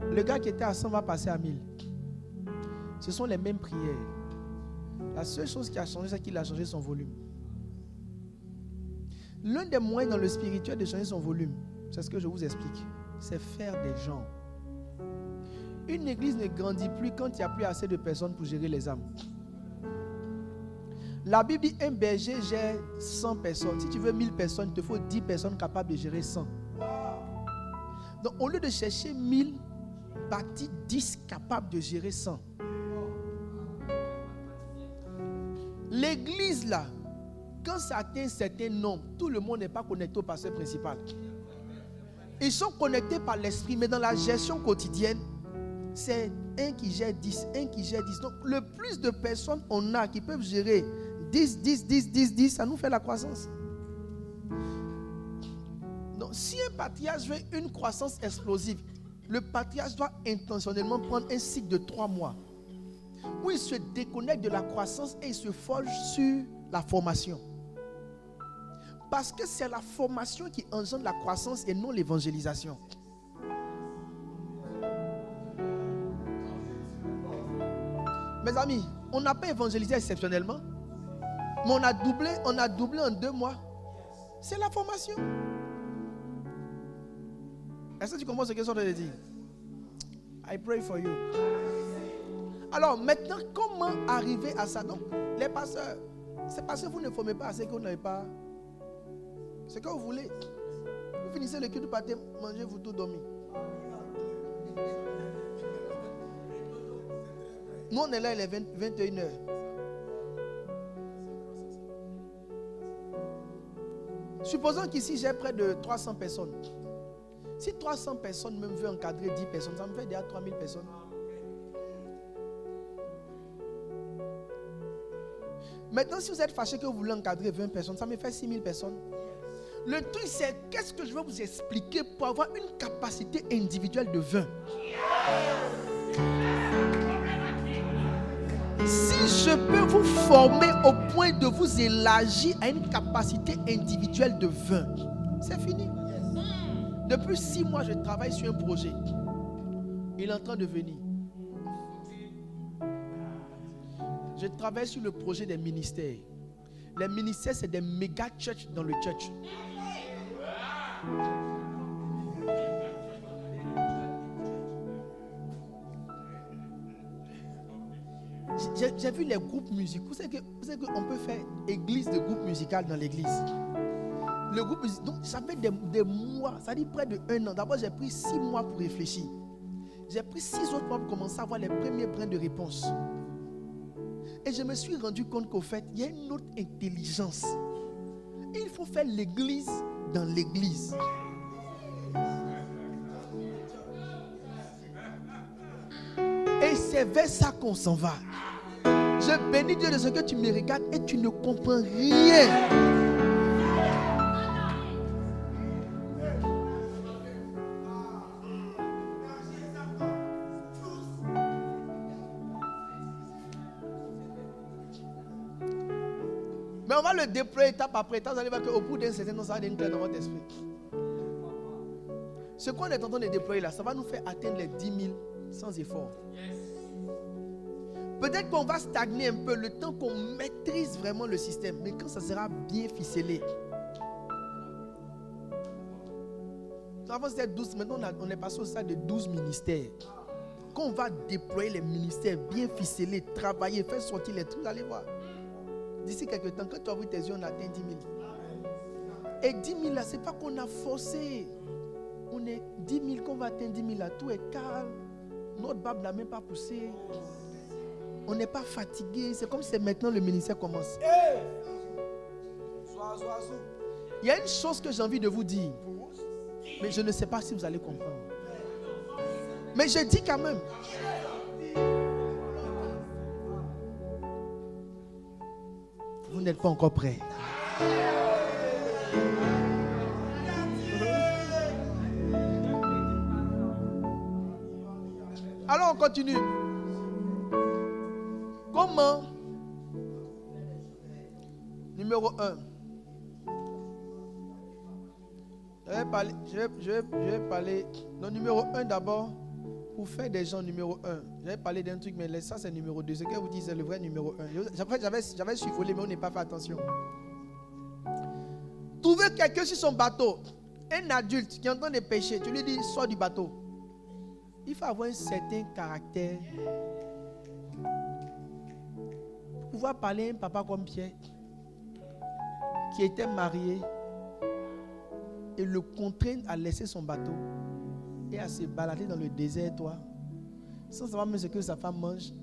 Le gars qui était à 100 va passer à 1000. Ce sont les mêmes prières. La seule chose qui a changé, c'est qu'il a changé son volume. L'un des moyens dans le spirituel de changer son volume, c'est ce que je vous explique, c'est faire des gens. Une église ne grandit plus quand il n'y a plus assez de personnes pour gérer les âmes. La Bible dit un berger gère 100 personnes. Si tu veux 1000 personnes, il te faut 10 personnes capables de gérer 100. Donc au lieu de chercher 1000, bâtis 10 capables de gérer 100. L'église là, quand ça atteint un certain nombre, tout le monde n'est pas connecté au pasteur principal. Ils sont connectés par l'esprit, mais dans la gestion quotidienne, c'est un qui gère 10, un qui gère 10. Donc le plus de personnes on a qui peuvent gérer 10, ça nous fait la croissance. Donc, si un patriarche veut une croissance explosive, le patriarche doit intentionnellement prendre un cycle de 3 mois où il se déconnecte de la croissance et il se forge sur la formation. Parce que c'est la formation qui engendre la croissance et non l'évangélisation. Mes amis, on n'a pas évangélisé exceptionnellement, mais on a doublé en 2 mois. C'est la formation. Est-ce que tu comprends ce que je suis en train de dire? I pray for you. Alors maintenant, comment arriver à ça? Donc, les pasteurs, c'est parce que vous ne formez pas assez que vous n'avez pas ce que vous voulez. Vous finissez le culte, vous partez manger, vous tout dormir. Nous, on est là, il est 21h. Supposons qu'ici, j'ai près de 300 personnes. Si 300 personnes même veulent encadrer 10 personnes, ça me fait déjà 3000 personnes. Maintenant, si vous êtes fâché que vous voulez encadrer 20 personnes, ça me fait 6000 personnes. Le truc, c'est qu'est-ce que je vais vous expliquer pour avoir une capacité individuelle de 20. Si je peux vous former au point de vous élargir à une capacité individuelle de 20, c'est fini. Depuis 6 mois, je travaille sur un projet. Il est en train de venir. Je travaille sur le projet des ministères. Les ministères, c'est des méga church dans le church. J'ai vu les groupes musicaux. Vous savez qu'on peut faire église de groupe musical dans l'église. Le groupe, donc ça fait des mois, ça dit près de 1 an. D'abord, j'ai pris 6 mois pour réfléchir. J'ai pris 6 autres mois pour commencer à avoir les premiers brins de réponse. Et je me suis rendu compte qu'au fait, il y a une autre intelligence. Et il faut faire l'église dans l'église. Et c'est vers ça qu'on s'en va. Je bénis Dieu de ce que tu me regardes et tu ne comprends rien. Mais on va le déployer étape après étape. Vous allez voir qu'au bout d'un certain temps, ça va donner une clé dans votre esprit. Ce qu'on est en train de déployer là, ça va nous faire atteindre les 10 000 sans effort. Peut-être qu'on va stagner un peu le temps qu'on maîtrise vraiment le système. Mais quand ça sera bien ficelé. Avant c'était 12, maintenant on est passé au stade de 12 ministères. Quand on va déployer les ministères bien ficelés, travailler, faire sortir les trucs, vous allez voir. D'ici quelques temps, quand tu ouvres tes yeux, on atteint 10 000. Et 10 000 là, ce n'est pas qu'on a forcé. On est 10 000, qu'on va atteindre 10 000 là, tout est calme. Notre barbe n'a même pas poussé. On n'est pas fatigué. C'est comme si maintenant le ministère commence. Il y a une chose que j'ai envie de vous dire. Mais je ne sais pas si vous allez comprendre. Mais je dis quand même. Vous n'êtes pas encore prêts. Alors on continue. Comment? Numéro 1. Je vais parler. Non, numéro 1 d'abord. Pour faire des gens numéro 1. J'avais parlé d'un truc, mais ça c'est numéro 2. Ce que vous dites, c'est le vrai numéro 1. En fait, j'avais survolé, mais on n'est pas fait attention. Trouver quelqu'un sur son bateau, un adulte qui est en train de pêcher, tu lui dis, sors du bateau. Il faut avoir un certain caractère pour pouvoir parler à un papa comme Pierre, qui était marié, et le contraindre à laisser son bateau et à se balader dans le désert, toi, sans savoir même ce que sa femme mange,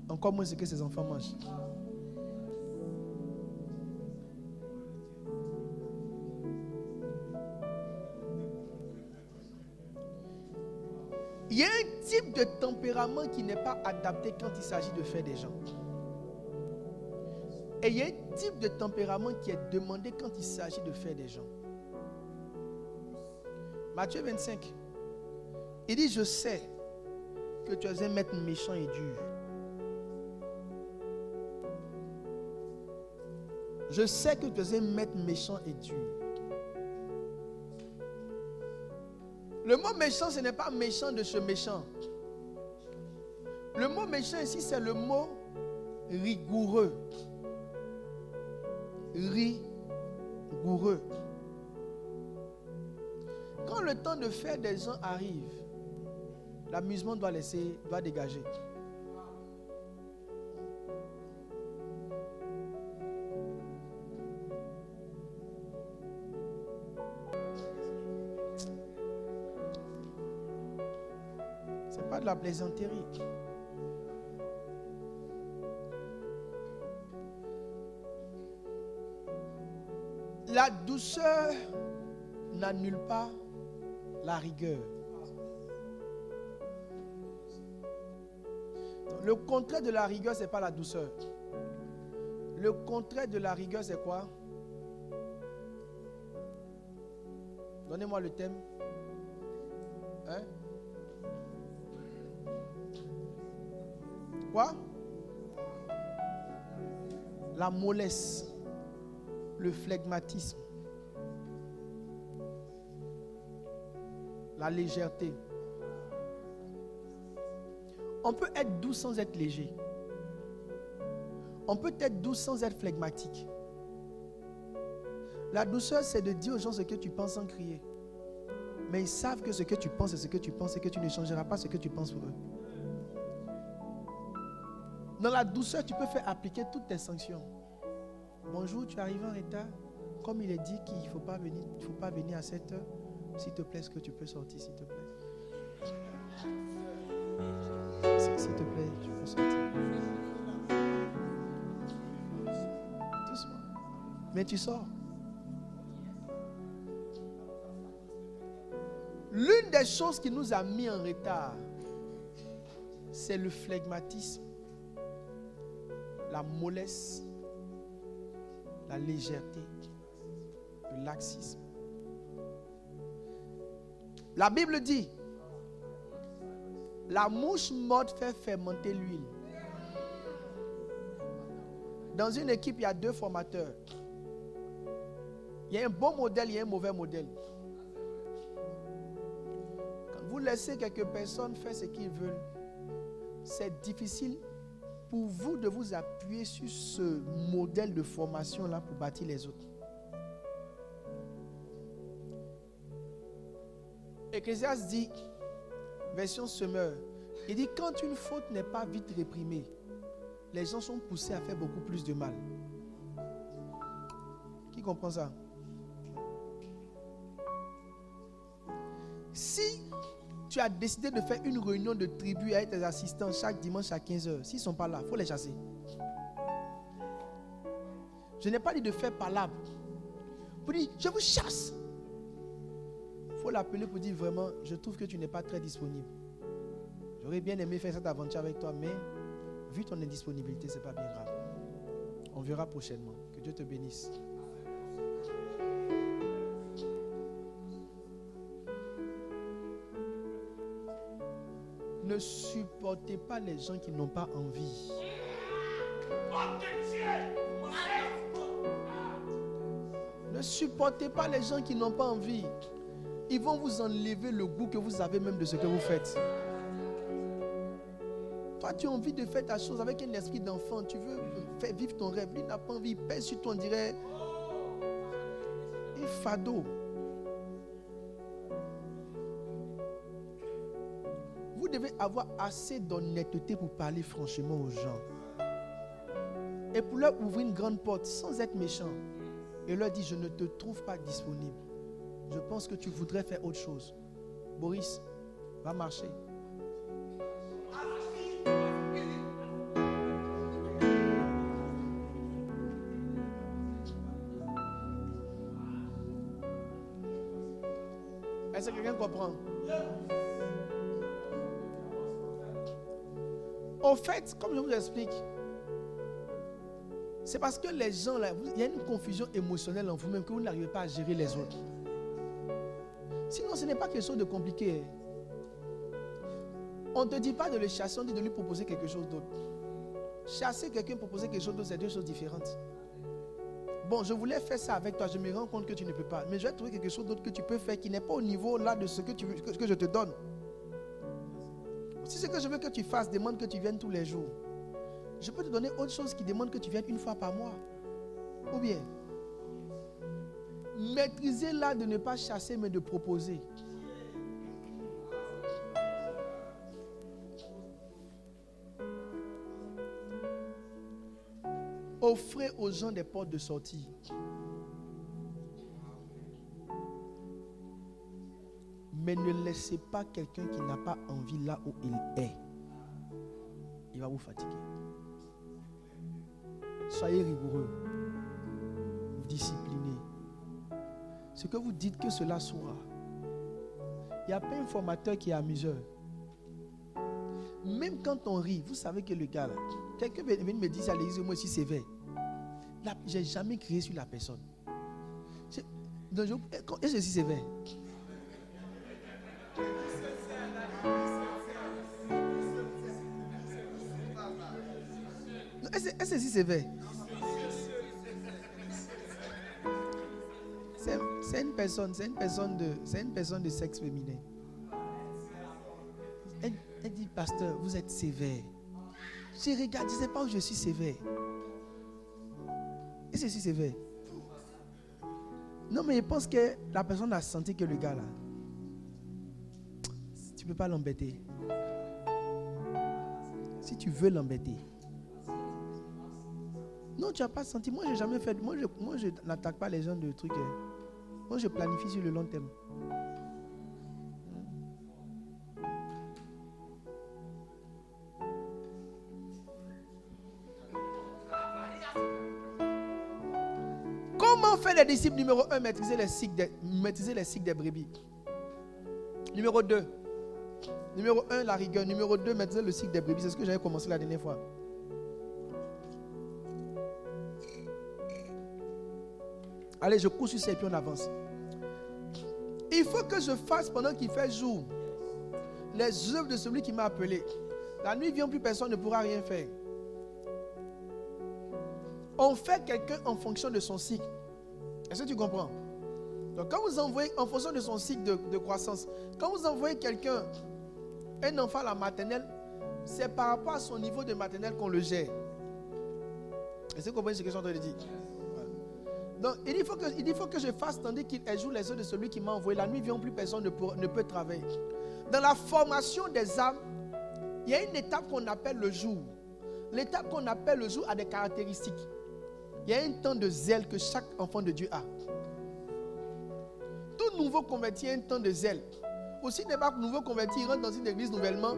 encore moins ce que ses enfants mangent. Il y a un type de tempérament qui n'est pas adapté quand il s'agit de faire des gens. Et il y a un type de tempérament qui est demandé quand il s'agit de faire des gens. Matthieu 25. Il dit, je sais que tu es un maître méchant et dur. Je sais que tu es un maître méchant et dur. Le mot méchant, ce n'est pas méchant de ce méchant. Le mot méchant ici, c'est le mot rigoureux. Rigoureux. Quand le temps de faire des gens arrive, l'amusement doit dégager. C'est pas de la plaisanterie. La douceur n'annule pas la rigueur. Le contraire de la rigueur, ce n'est pas la douceur. Le contraire de la rigueur, c'est quoi? Donnez-moi le thème. Hein? Quoi? La mollesse. Le flegmatisme. La légèreté. On peut être doux sans être léger. On peut être doux sans être flegmatique. La douceur, c'est de dire aux gens ce que tu penses sans crier. Mais ils savent que ce que tu penses, c'est ce que tu penses et que tu ne changeras pas ce que tu penses pour eux. Dans la douceur, tu peux faire appliquer toutes tes sanctions. Bonjour, tu arrives en retard. Comme il est dit qu'il ne faut pas venir à cette heure. S'il te plaît, est-ce que tu peux sortir, s'il te plaît? S'il te plaît, tu peux sortir. Doucement. Mais tu sors. L'une des choses qui nous a mis en retard, c'est le flegmatisme, la mollesse, la légèreté, le laxisme. La Bible dit, la mouche morte fait fermenter l'huile. Dans une équipe, il y a 2 formateurs. Il y a un bon modèle, il y a un mauvais modèle. Quand vous laissez quelques personnes faire ce qu'ils veulent, c'est difficile pour vous de vous appuyer sur ce modèle de formation-là pour bâtir les autres. Ecclésiaste dit, version semeur, il dit quand une faute n'est pas vite réprimée, les gens sont poussés à faire beaucoup plus de mal. Qui comprend ça? Si tu as décidé de faire une réunion de tribu avec tes assistants chaque dimanche à 15h, s'ils ne sont pas là, il faut les chasser. Je n'ai pas dit de faire palabre. Pour dire, je vous chasse. Il faut l'appeler pour dire vraiment, je trouve que tu n'es pas très disponible. J'aurais bien aimé faire cette aventure avec toi, mais vu ton indisponibilité, ce n'est pas bien grave. On verra prochainement. Que Dieu te bénisse. Ne supportez pas les gens qui n'ont pas envie. Ne supportez pas les gens qui n'ont pas envie. Ils vont vous enlever le goût que vous avez même de ce que vous faites. Toi, tu as envie de faire ta chose avec un esprit d'enfant. Tu veux faire vivre ton rêve. Lui n'a pas envie. Il pèse sur toi, on dirait un fardeau. Vous devez avoir assez d'honnêteté pour parler franchement aux gens. Et pour leur ouvrir une grande porte sans être méchant. Et leur dire, je ne te trouve pas disponible. Je pense que tu voudrais faire autre chose. Boris, va marcher. Est-ce que quelqu'un comprend? Au fait, comme je vous explique, c'est parce que les gens, là, il y a une confusion émotionnelle en vous-même que vous n'arrivez pas à gérer les autres. Sinon, ce n'est pas quelque chose de compliqué. On ne te dit pas de le chasser, on dit de lui proposer quelque chose d'autre. Chasser quelqu'un, proposer quelque chose d'autre, c'est deux choses différentes. Bon, je voulais faire ça avec toi, je me rends compte que tu ne peux pas. Mais je vais trouver quelque chose d'autre que tu peux faire qui n'est pas au niveau là de ce que tu veux, que je te donne. Si ce que je veux que tu fasses demande que tu viennes tous les jours, je peux te donner autre chose qui demande que tu viennes une fois par mois. Ou bien, maîtriser l'art de ne pas chasser mais de proposer. Offrez aux gens des portes de sortie. Mais ne laissez pas quelqu'un qui n'a pas envie là où il est. Il va vous fatiguer. Soyez rigoureux. Discipliné. Ce que vous dites que cela soit. Il n'y a pas un formateur qui est amuseur. Même quand on rit, vous savez que le gars là, quelqu'un vient me dire à l'église, moi aussi sévère. Là, je n'ai jamais crié sur la personne. Est-ce que je suis sévère? Est-ce que c'est sévère? C'est une personne de sexe féminin. Elle dit, pasteur, vous êtes sévère. Je regarde, je ne sais pas où je suis sévère. Et c'est si sévère. Non, mais je pense que la personne a senti que le gars là, tu ne peux pas l'embêter. Si tu veux l'embêter. Non, tu n'as pas senti. Moi, je n'ai jamais fait. Moi, je n'attaque pas les gens de trucs. Moi, je planifie sur le long terme. Comment faire les disciples? Numéro 1, maîtriser les cycles des brebis. Numéro 2, numéro 1, la rigueur. Numéro 2, maîtriser le cycle des brebis. C'est ce que j'avais commencé la dernière fois. Allez, je cours sur ça et puis on avance. Il faut que je fasse pendant qu'il fait jour les œuvres de celui qui m'a appelé. La nuit vient, plus personne ne pourra rien faire. On fait quelqu'un en fonction de son cycle. Est-ce que tu comprends? Donc quand vous envoyez en fonction de son cycle de croissance, quand vous envoyez quelqu'un, un enfant à la maternelle, c'est par rapport à son niveau de maternelle qu'on le gère. Est-ce que vous comprenez ce que je suis en train de dire? Donc il faut que je fasse tandis qu'il joue les œuvres de celui qui m'a envoyé. La nuit vient, plus personne ne peut travailler. Dans la formation des âmes, il y a une étape qu'on appelle le jour. L'étape qu'on appelle le jour a des caractéristiques. Il y a un temps de zèle que chaque enfant de Dieu a. Tout nouveau converti a un temps de zèle. Aussi n'est pas nouveau converti, il rentre dans une église nouvellement.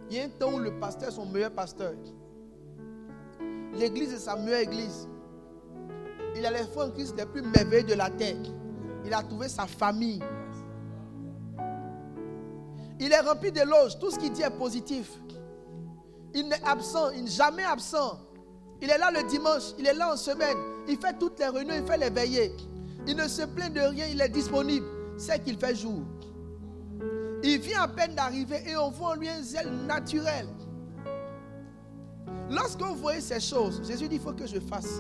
Il y a un temps où le pasteur est son meilleur pasteur. L'église est sa meilleure église. Il a les frères en Christ les plus merveilleux de la terre. Il a trouvé sa famille. Il est rempli d'éloges. Tout ce qu'il dit est positif. Il n'est absent, il n'est jamais absent. Il est là le dimanche, il est là en semaine. Il fait toutes les réunions, il fait les veillées. Il ne se plaint de rien, il est disponible. C'est qu'il fait jour. Il vient à peine d'arriver et on voit en lui un zèle naturel. Lorsqu'on voit ces choses, Jésus dit, il faut que je fasse.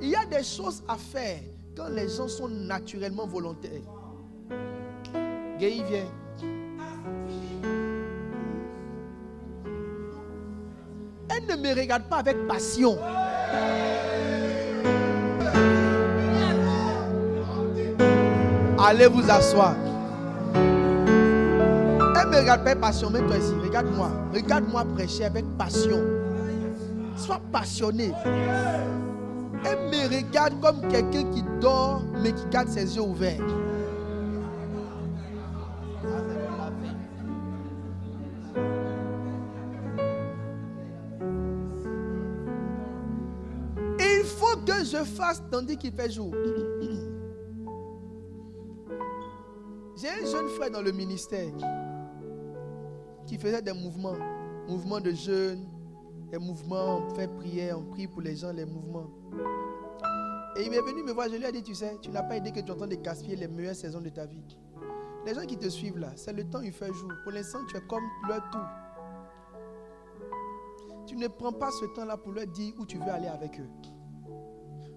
Il y a des choses à faire quand les gens sont naturellement volontaires. Guy vient. Elle ne me regarde pas avec passion. Allez vous asseoir. Elle ne me regarde pas avec passion. Mets-toi ici. Regarde-moi. Regarde-moi prêcher avec passion. Sois passionné. Elle me regarde comme quelqu'un qui dort mais qui garde ses yeux ouverts. Il faut que je fasse tandis qu'il fait jour. J'ai un jeune frère dans le ministère qui faisait des mouvements de jeûne, des mouvements, on fait prière, on prie pour les gens, les mouvements. Et il est venu me voir, je lui ai dit, tu sais, tu n'as pas idée que tu es en train de gaspiller les meilleures saisons de ta vie. Les gens qui te suivent là, c'est le temps il fait jour. Pour l'instant, tu es comme leur tout. Tu ne prends pas ce temps-là pour leur dire où tu veux aller avec eux.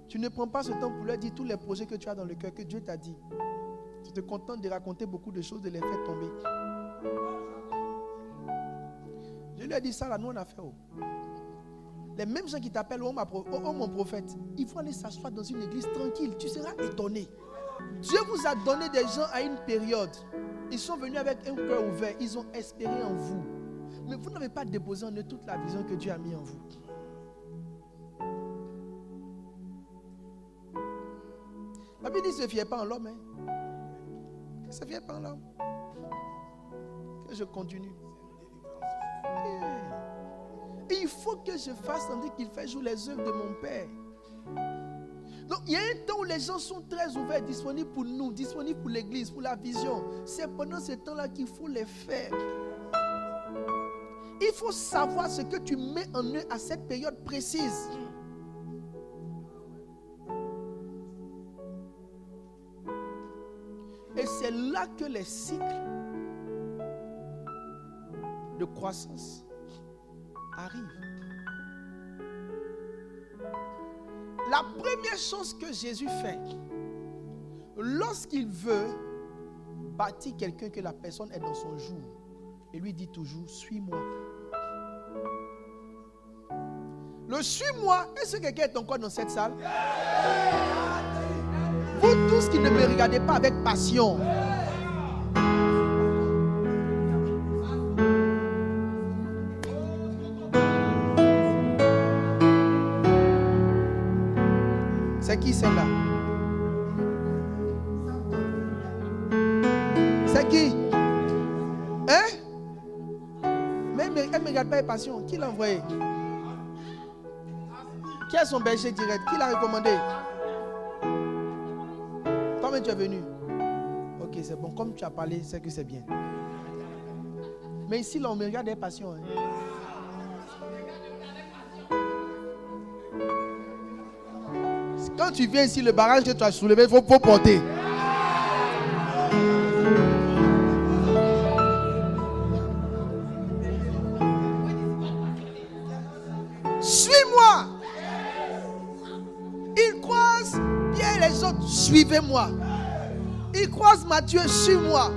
Tu ne prends pas ce temps pour leur dire tous les projets que tu as dans le cœur, que Dieu t'a dit. Tu te contentes de raconter beaucoup de choses, de les faire tomber. Je lui ai dit ça là, nous on a fait. Les mêmes gens qui t'appellent oh mon prophète, il faut aller s'asseoir dans une église tranquille. Tu seras étonné. Dieu vous a donné des gens à une période. Ils sont venus avec un cœur ouvert. Ils ont espéré en vous. Mais vous n'avez pas déposé en eux toute la vision que Dieu a mis en vous. La Bible dit ne se fiez pas en l'homme. Ne se fiez pas en l'homme. Que je continue. Et il faut que je fasse tandis qu'il fait jour les œuvres de mon Père. Donc il y a un temps où les gens sont très ouverts, disponibles pour nous, disponibles pour l'église, pour la vision. C'est pendant ce temps-là qu'il faut les faire. Il faut savoir ce que tu mets en eux à cette période précise. Et c'est là que les cycles de croissance arrivent. La première chose que Jésus fait, lorsqu'il veut bâtir quelqu'un que la personne est dans son jour, il lui dit toujours, suis-moi. Le suis-moi, est-ce que quelqu'un est encore dans cette salle? Vous tous qui ne me regardez pas avec passion, c'est qui celle-là? C'est qui? Hein? Mais elle ne me regarde pas avec passion. Qui l'a envoyé? Qui est son berger direct? Qui l'a recommandé? Toi-même tu es venu. Ok, c'est bon. Comme tu as parlé, c'est que c'est bien. Mais ici, là, on me regarde avec passion. Quand tu viens ici, le barrage que tu as soulevé, il faut porter. Suis-moi. Il croise Pierre et les autres, suivez-moi. Il croise Matthieu, suis-moi.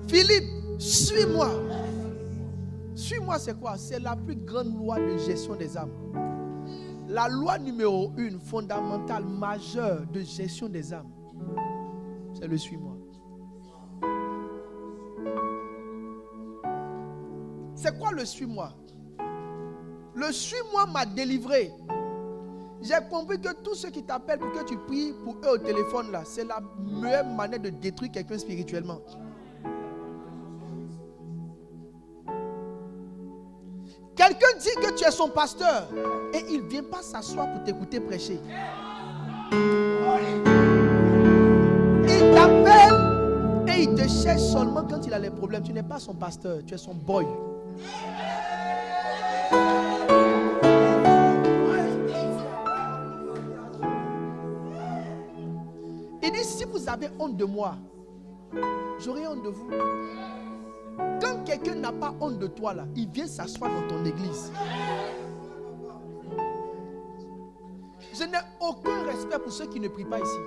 Philippe, suis-moi. Suis-moi, c'est quoi? C'est la plus grande loi de gestion des âmes. La loi numéro 1, fondamentale, majeure de gestion des âmes, c'est le suis-moi. C'est quoi le suis-moi? Le suis-moi m'a délivré. J'ai compris que tous ceux qui t'appellent pour que tu pries pour eux au téléphone, là, c'est la meilleure manière de détruire quelqu'un spirituellement. Quelqu'un dit que tu es son pasteur et il ne vient pas s'asseoir pour t'écouter prêcher. Il t'appelle et il te cherche seulement quand il a les problèmes. Tu n'es pas son pasteur, tu es son boy. Il dit, si vous avez honte de moi, j'aurai honte de vous. Quand quelqu'un n'a pas honte de toi, là, il vient s'asseoir dans ton église. Je n'ai aucun respect pour ceux qui ne prient pas ici.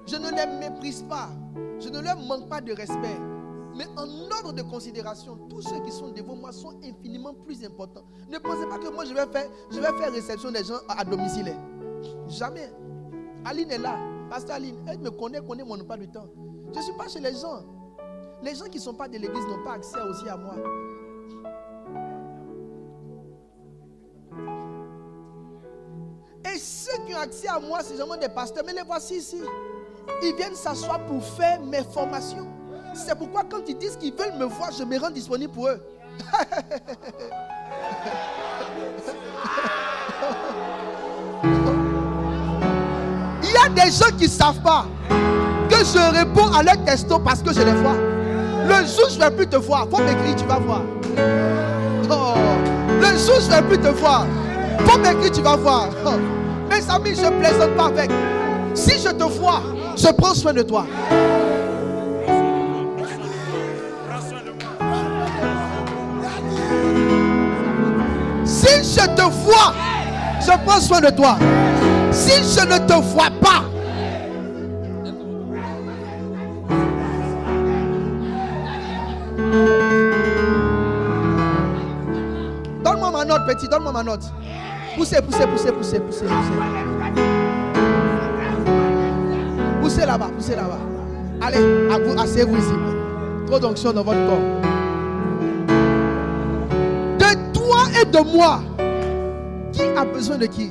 Je ne les méprise pas. Je ne leur manque pas de respect. Mais en ordre de considération, tous ceux qui sont devant moi sont infiniment plus importants. Ne pensez pas que moi je vais faire réception des gens à domicile. Jamais. Aline est là. Pasteur Aline, elle me connaît mon emploi du temps. Je ne suis pas chez les gens. Les gens qui ne sont pas de l'église n'ont pas accès aussi à moi. Et ceux qui ont accès à moi, c'est vraiment des pasteurs. Mais les voici ici. Ils viennent s'asseoir pour faire mes formations. C'est pourquoi quand ils disent qu'ils veulent me voir, je me rends disponible pour eux. Il y a des gens qui ne savent pas que je réponds à leur texto parce que je les vois. Le jour où je ne vais plus te voir, faut m'écrire, tu vas voir. Oh. Le jour où je ne vais plus te voir, faut m'écrire, tu vas voir. Oh. Mes amis, je ne plaisante pas avec. Si je te vois, je prends soin de toi. je te vois, je prends soin de toi. Si je ne te vois pas, donne-moi ma note, petit, donne-moi ma note. Poussez. Poussez là-bas. Allez, asseyez-vous ici. Trop d'onction dans votre corps. De toi et de moi, qui a besoin de qui?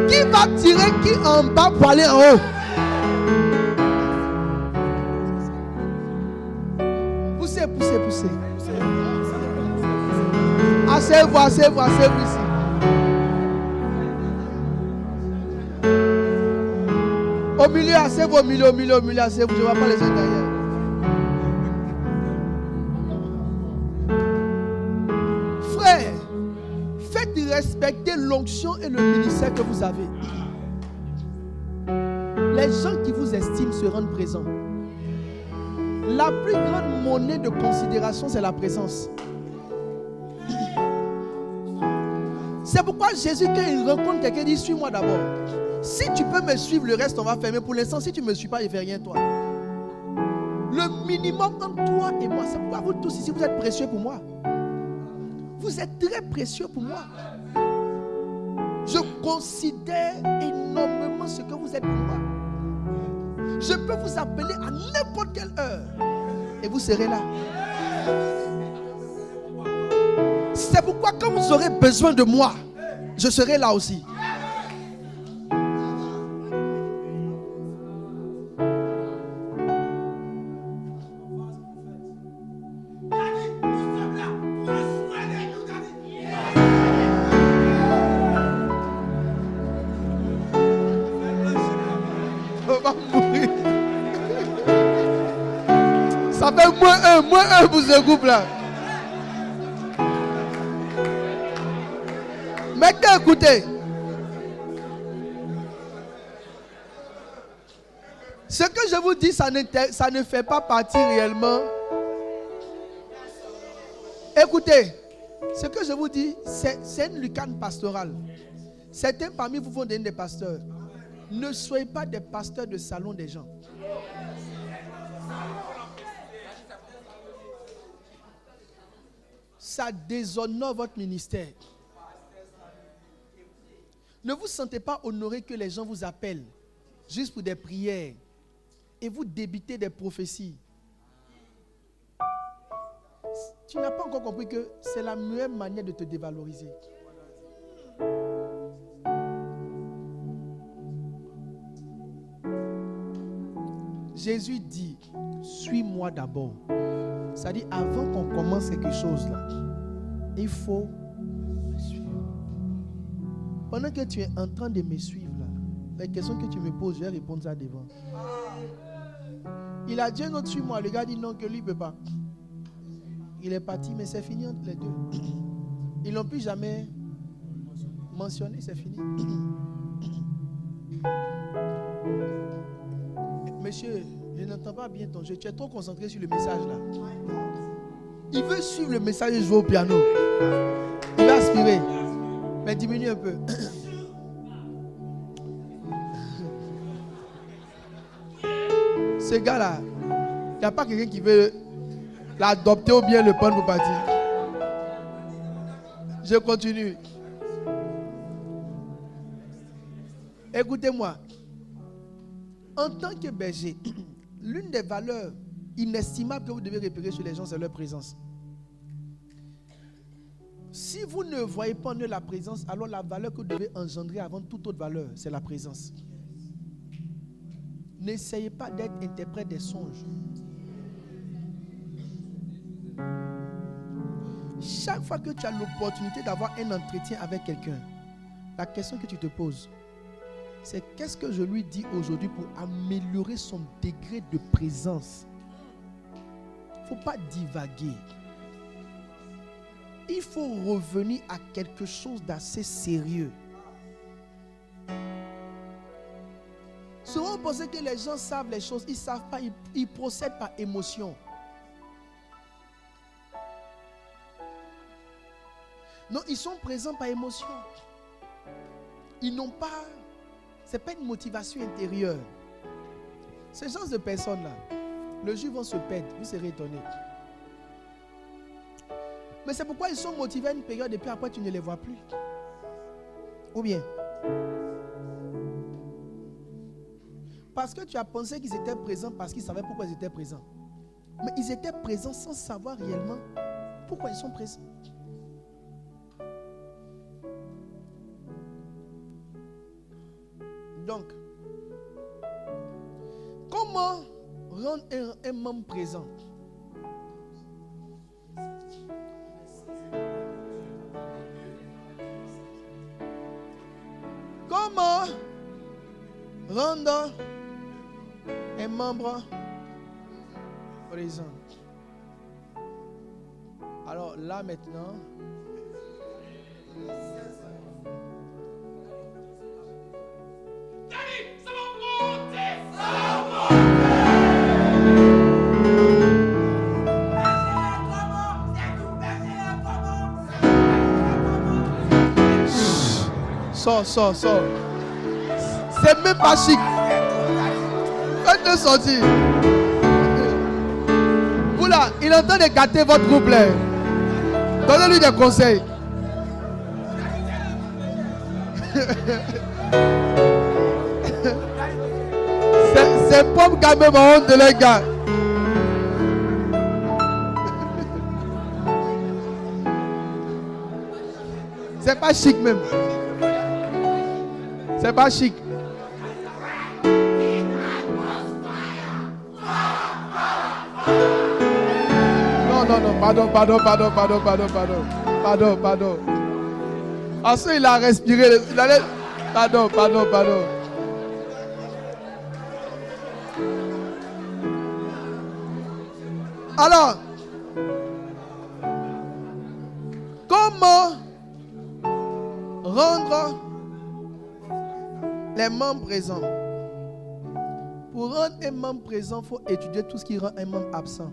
Qui va tirer qui en bas pour aller en haut? Poussez. Asseyez-vous ici. Au milieu, asseyez-vous au milieu, asseyez-vous. Je ne vois pas les gens derrière. Frère, faites respecter l'onction et le ministère que vous avez. Les gens qui vous estiment se rendent présents. La plus grande monnaie de considération, c'est la présence. C'est pourquoi Jésus, quand il rencontre quelqu'un, dit: suis-moi d'abord. Si tu peux me suivre, le reste on va faire. Mais pour l'instant, si tu ne me suis pas, il ne fait rien toi. Le minimum entre toi et moi, c'est pourquoi vous tous ici, vous êtes précieux pour moi. Vous êtes très précieux pour moi. Je considère énormément ce que vous êtes pour moi. Je peux vous appeler à n'importe quelle heure et vous serez là. C'est pourquoi quand vous aurez besoin de moi, je serai là aussi. Ça fait moins un pour ce groupe-là. Maintenant, écoutez. Ce que je vous dis, ça ne fait pas partie réellement. Écoutez, ce que je vous dis, c'est une lucane pastorale. Certains parmi vous vont devenir des pasteurs. Ne soyez pas des pasteurs de salon des gens. Ça déshonore votre ministère. Ne vous sentez pas honoré que les gens vous appellent juste pour des prières et vous débitez des prophéties. Tu n'as pas encore compris que c'est la meilleure manière de te dévaloriser. Jésus dit: suis-moi d'abord. Ça dit, avant qu'on commence quelque chose là, il faut me suivre. Pendant que tu es en train de me suivre là, les questions que tu me poses, je vais répondre ça devant. Il a dit un autre: suis-moi. Le gars dit non, que lui ne peut pas. Il est parti, mais c'est fini entre les deux. Ils n'ont plus jamais mentionné, c'est fini. Monsieur, je n'entends pas bien ton jeu. Tu es trop concentré sur le message là. Il veut suivre le message et jouer au piano. Il va aspirer. Mais diminue un peu. Ce gars-là, il n'y a pas quelqu'un qui veut l'adopter ou bien le prendre pour partir. Je continue. Écoutez-moi. En tant que berger, l'une des valeurs inestimables que vous devez repérer sur les gens, c'est leur présence. Si vous ne voyez pas en eux la présence, alors la valeur que vous devez engendrer avant toute autre valeur, c'est la présence. N'essayez pas d'être interprète des songes. Chaque fois que tu as l'opportunité d'avoir un entretien avec quelqu'un, la question que tu te poses, c'est qu'est-ce que je lui dis aujourd'hui pour améliorer son degré de présence. Il ne faut pas divaguer. Il faut revenir à quelque chose d'assez sérieux. Souvent, vous pensez que les gens savent les choses. Ils ne savent pas, ils procèdent par émotion. Non, ils sont présents par émotion. Ils n'ont pas... Ce n'est pas une motivation intérieure. Ces genres de personnes-là, le jour vont se perdre, vous serez étonnés. Mais c'est pourquoi ils sont motivés à une période et puis après tu ne les vois plus. Ou bien, parce que tu as pensé qu'ils étaient présents parce qu'ils savaient pourquoi ils étaient présents. Mais ils étaient présents sans savoir réellement pourquoi ils sont présents. Donc, comment rendre un membre présent? Comment rendre un membre présent? Alors là maintenant, sors. C'est même pas chic. Faites-le sortir. Vous là, il est en train de gâter votre groupe là. Donnez-lui des conseils. C'est pas quand même honte de les gars. C'est pas chic même. C'est pas chic. Non, pardon. Ensuite, il a respiré. Il allait... Pardon. Alors, comment rendre les membres présents? Pour rendre un membre présent, il faut étudier tout ce qui rend un membre absent.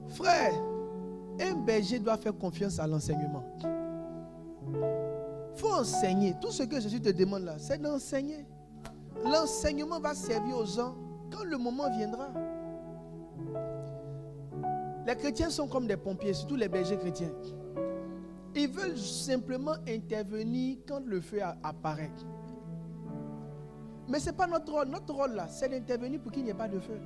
Frère, un berger doit faire confiance à l'enseignement. Il faut enseigner. Tout ce que Jésus te demande là, c'est d'enseigner. L'enseignement va servir aux gens quand le moment viendra. Les chrétiens sont comme des pompiers, surtout les bergers chrétiens. Ils veulent simplement intervenir quand le feu apparaît. Mais ce n'est pas notre rôle. Notre rôle là, c'est d'intervenir pour qu'il n'y ait pas de feu.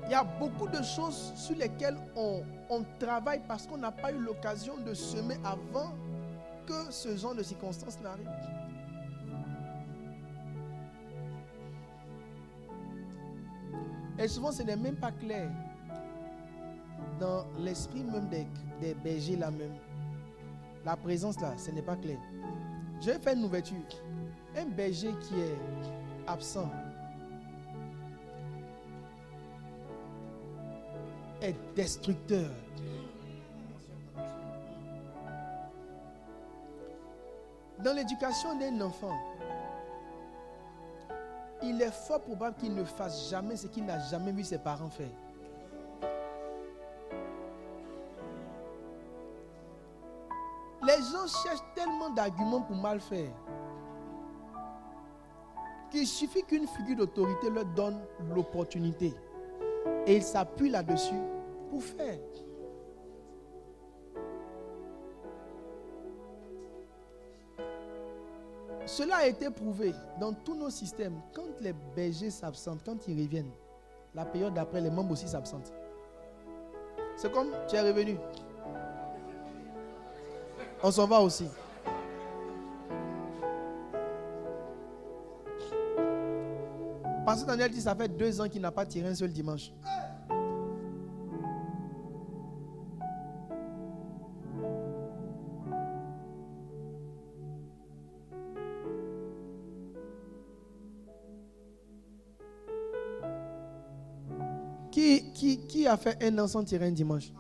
Il y a beaucoup de choses sur lesquelles on travaille parce qu'on n'a pas eu l'occasion de semer avant que ce genre de circonstances n'arrive. Et souvent, ce n'est même pas clair dans l'esprit même des bergers là même. La présence là, ce n'est pas clair. Je vais faire une ouverture. Un berger qui est absent est destructeur. Dans l'éducation d'un enfant, il est fort probable qu'il ne fasse jamais ce qu'il n'a jamais vu ses parents faire. Les gens cherchent tellement d'arguments pour mal faire qu'il suffit qu'une figure d'autorité leur donne l'opportunité. Et ils s'appuient là-dessus pour faire. Cela a été prouvé dans tous nos systèmes. Quand les bergers s'absentent, quand ils reviennent, la période d'après, les membres aussi s'absentent. C'est comme tu es revenu. On s'en va aussi. Pasteur Daniel dit ça fait 2 ans qu'il n'a pas tiré un seul dimanche. Qui a fait un an sans tirer un dimanche?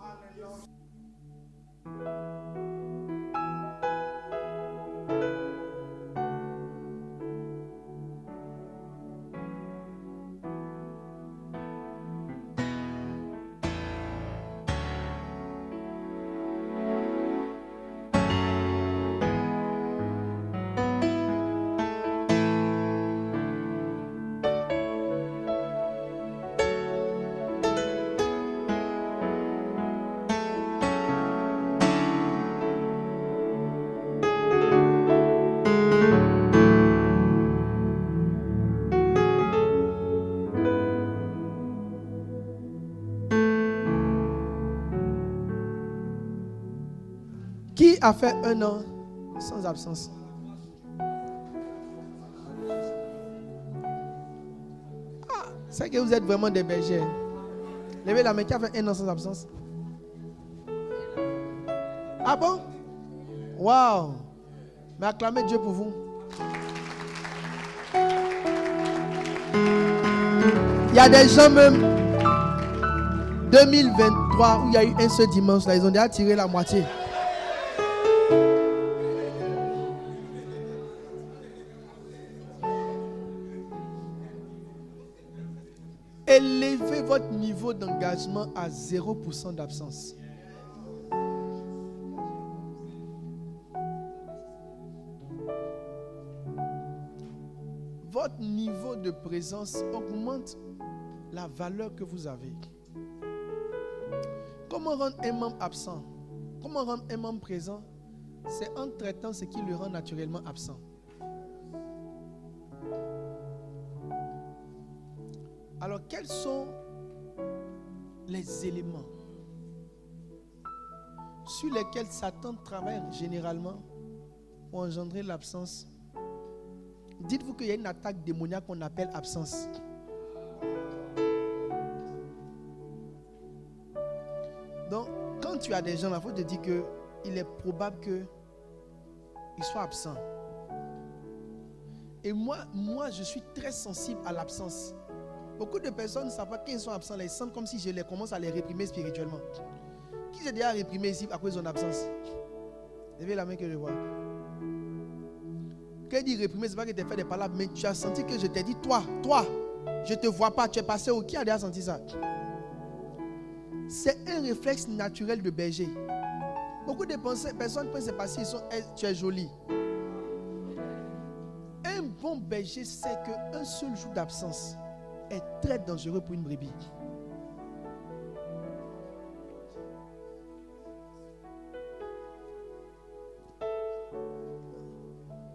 Qui a fait un an sans absence? Ah, c'est que vous êtes vraiment des bergers. Levez la main, qui a fait un an sans absence? Ah bon? Waouh! Mais acclamez Dieu pour vous. Il y a des gens même 2023 où il y a eu un seul dimanche là, ils ont déjà tiré la moitié. Élevez votre niveau d'engagement à 0% d'absence. Votre niveau de présence augmente la valeur que vous avez. Comment rendre un membre absent? Comment rendre un membre présent? C'est en traitant ce qui le rend naturellement absent. Alors, quels sont les éléments sur lesquels Satan travaille généralement pour engendrer l'absence? Dites-vous qu'il y a une attaque démoniaque qu'on appelle absence. Donc, quand tu as des gens, il faut te dire qu'il est probable qu'ils soient absents. Et moi, je suis très sensible à l'absence. Beaucoup de personnes ne savent pas qu'ils sont absents, ils sentent comme si je les commence à les réprimer spirituellement. Qui j'ai déjà réprimé ici à cause de son absence? Levez la main que je vois. Quand il dit réprimer, ce n'est pas que tu as fait des palabres, mais tu as senti que je t'ai dit, toi, je ne te vois pas, tu es passé où? Qui a déjà senti ça? C'est un réflexe naturel de berger. Beaucoup de personnes pensent que parce que tu es jolie. Un bon berger sait qu'un seul jour d'absence est très dangereux pour une brebis.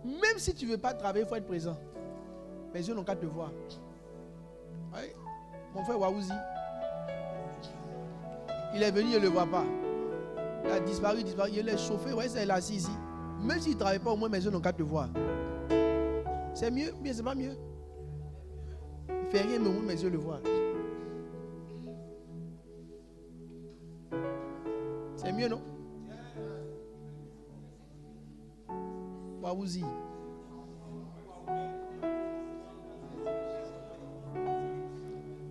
Même si tu ne veux pas travailler, il faut être présent. Les yeux n'ont qu'à te voir. Oui. Mon frère Waouzi, il est venu, je ne le vois pas. Il a disparu, il est chauffé, ouais, c'est là ici. Même s'il ne travaille pas, au moins mes yeux n'ont qu'à te voir. C'est mieux, mais c'est pas mieux. Il ne fait rien, mais au moins mes yeux le voient. C'est mieux, non? Waouzi.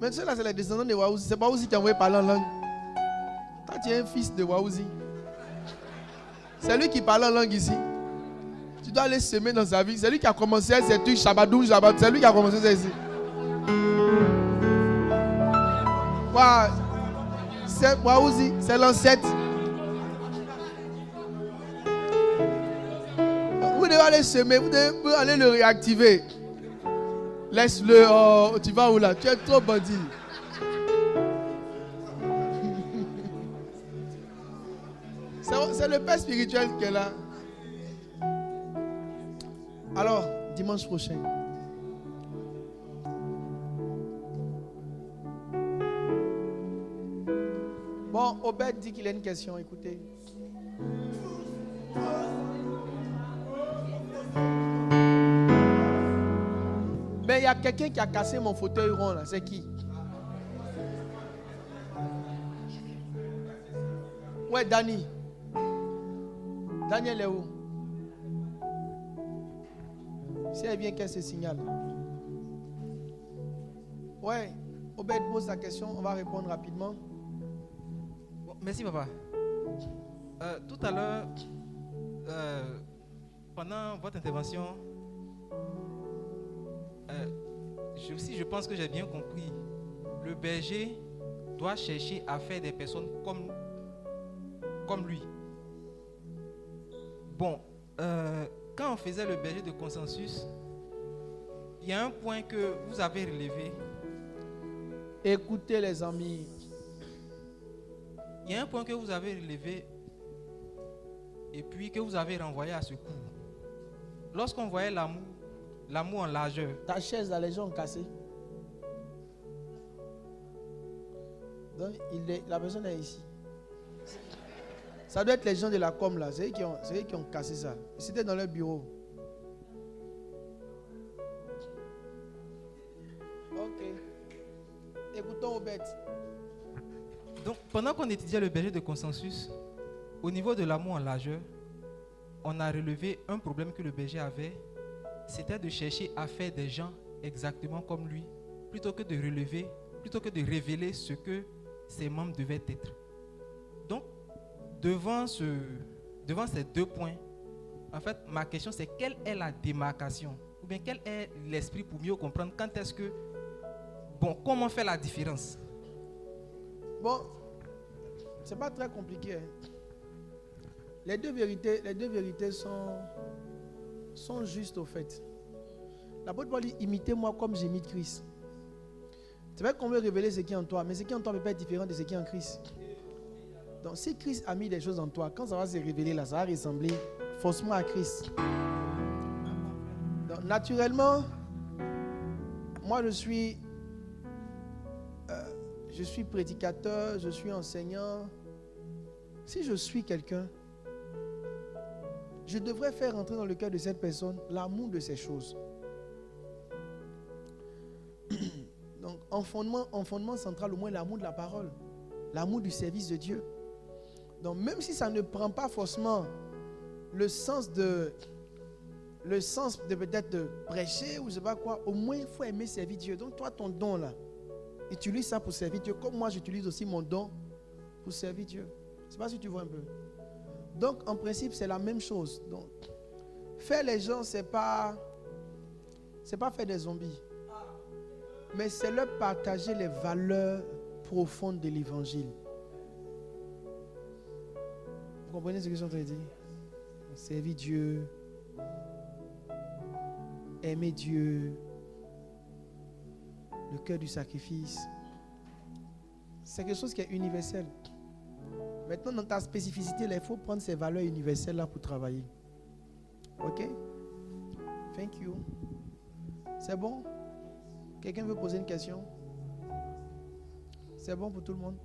Mais ceux-là, c'est les descendants de Waouzi. C'est pas Waouzi qui a envoyé parler en langue. Toi, tu es un fils de Waouzi. C'est lui qui parle en langue ici. Tu dois aller semer dans sa vie. C'est lui qui a commencé ces trucs, Shabadou, Shabadou. C'est lui qui a commencé ça ici. Wow. C'est Waouzi, c'est l'ancêtre. Vous devez aller semer, vous devez aller le réactiver. Laisse-le, oh, tu vas où là? Tu es trop bandit. C'est le père spirituel qui est là. Alors, dimanche prochain. Bon, Obed dit qu'il a une question, écoutez. Mais il y a quelqu'un qui a cassé mon fauteuil rond là, c'est qui? Ouais, Dani. Daniel est où? Si elle vient, qu'elle se signale. Ouais. Obed pose sa question, on va répondre rapidement. Bon, merci papa. Tout à l'heure, pendant votre intervention, je pense que j'ai bien compris. Le berger doit chercher à faire des personnes comme lui. Bon, quand on faisait le berger de consensus, il y a un point que vous avez relevé. Écoutez les amis. Il y a un point que vous avez relevé et puis que vous avez renvoyé à ce cours. Lorsqu'on voyait l'amour en largeur. Ta chaise là, les gens ont cassé. Donc la personne est ici. Ça doit être les gens de la com là. C'est eux qui ont cassé ça. C'était dans leur bureau. Ok. Écoutons Obed. Donc, pendant qu'on étudiait le berger de consensus, au niveau de l'amour en largeur, on a relevé un problème que le berger avait, c'était de chercher à faire des gens exactement comme lui, plutôt que de révéler ce que ses membres devaient être. Donc, devant ces 2 points, en fait, ma question c'est quelle est la démarcation? Ou bien quel est l'esprit pour mieux comprendre quand est-ce que... Bon, comment faire la différence? Bon, c'est pas très compliqué. Les deux vérités sont justes au fait. L'apôtre Paul dit, imitez-moi comme j'imite Christ. C'est vrai qu'on veut révéler ce qui est en toi, mais ce qui est en toi ne peut pas être différent de ce qui est en Christ. Donc si Christ a mis des choses en toi, quand ça va se révéler là, ça va ressembler faussement à Christ. Donc naturellement, moi je suis prédicateur, je suis enseignant. Si je suis quelqu'un, je devrais faire entrer dans le cœur de cette personne l'amour de ces choses. Donc, en fondement central, au moins l'amour de la parole, l'amour du service de Dieu. Donc, même si ça ne prend pas forcément le sens de peut-être de prêcher ou je ne sais pas quoi, au moins il faut aimer servir Dieu. Donc, toi, ton don là, utilise ça pour servir Dieu, comme moi j'utilise aussi mon don pour servir Dieu. Je ne sais pas si tu vois un peu. Donc, en principe, c'est la même chose. Donc, faire les gens, c'est pas faire des zombies. Mais c'est leur partager les valeurs profondes de l'évangile. Vous comprenez ce que je suis en train de dire? Servir Dieu, aimer Dieu, le cœur du sacrifice. C'est quelque chose qui est universel. Maintenant, dans ta spécificité, là, il faut prendre ces valeurs universelles là pour travailler. Ok? Thank you. C'est bon? Quelqu'un veut poser une question? C'est bon pour tout le monde?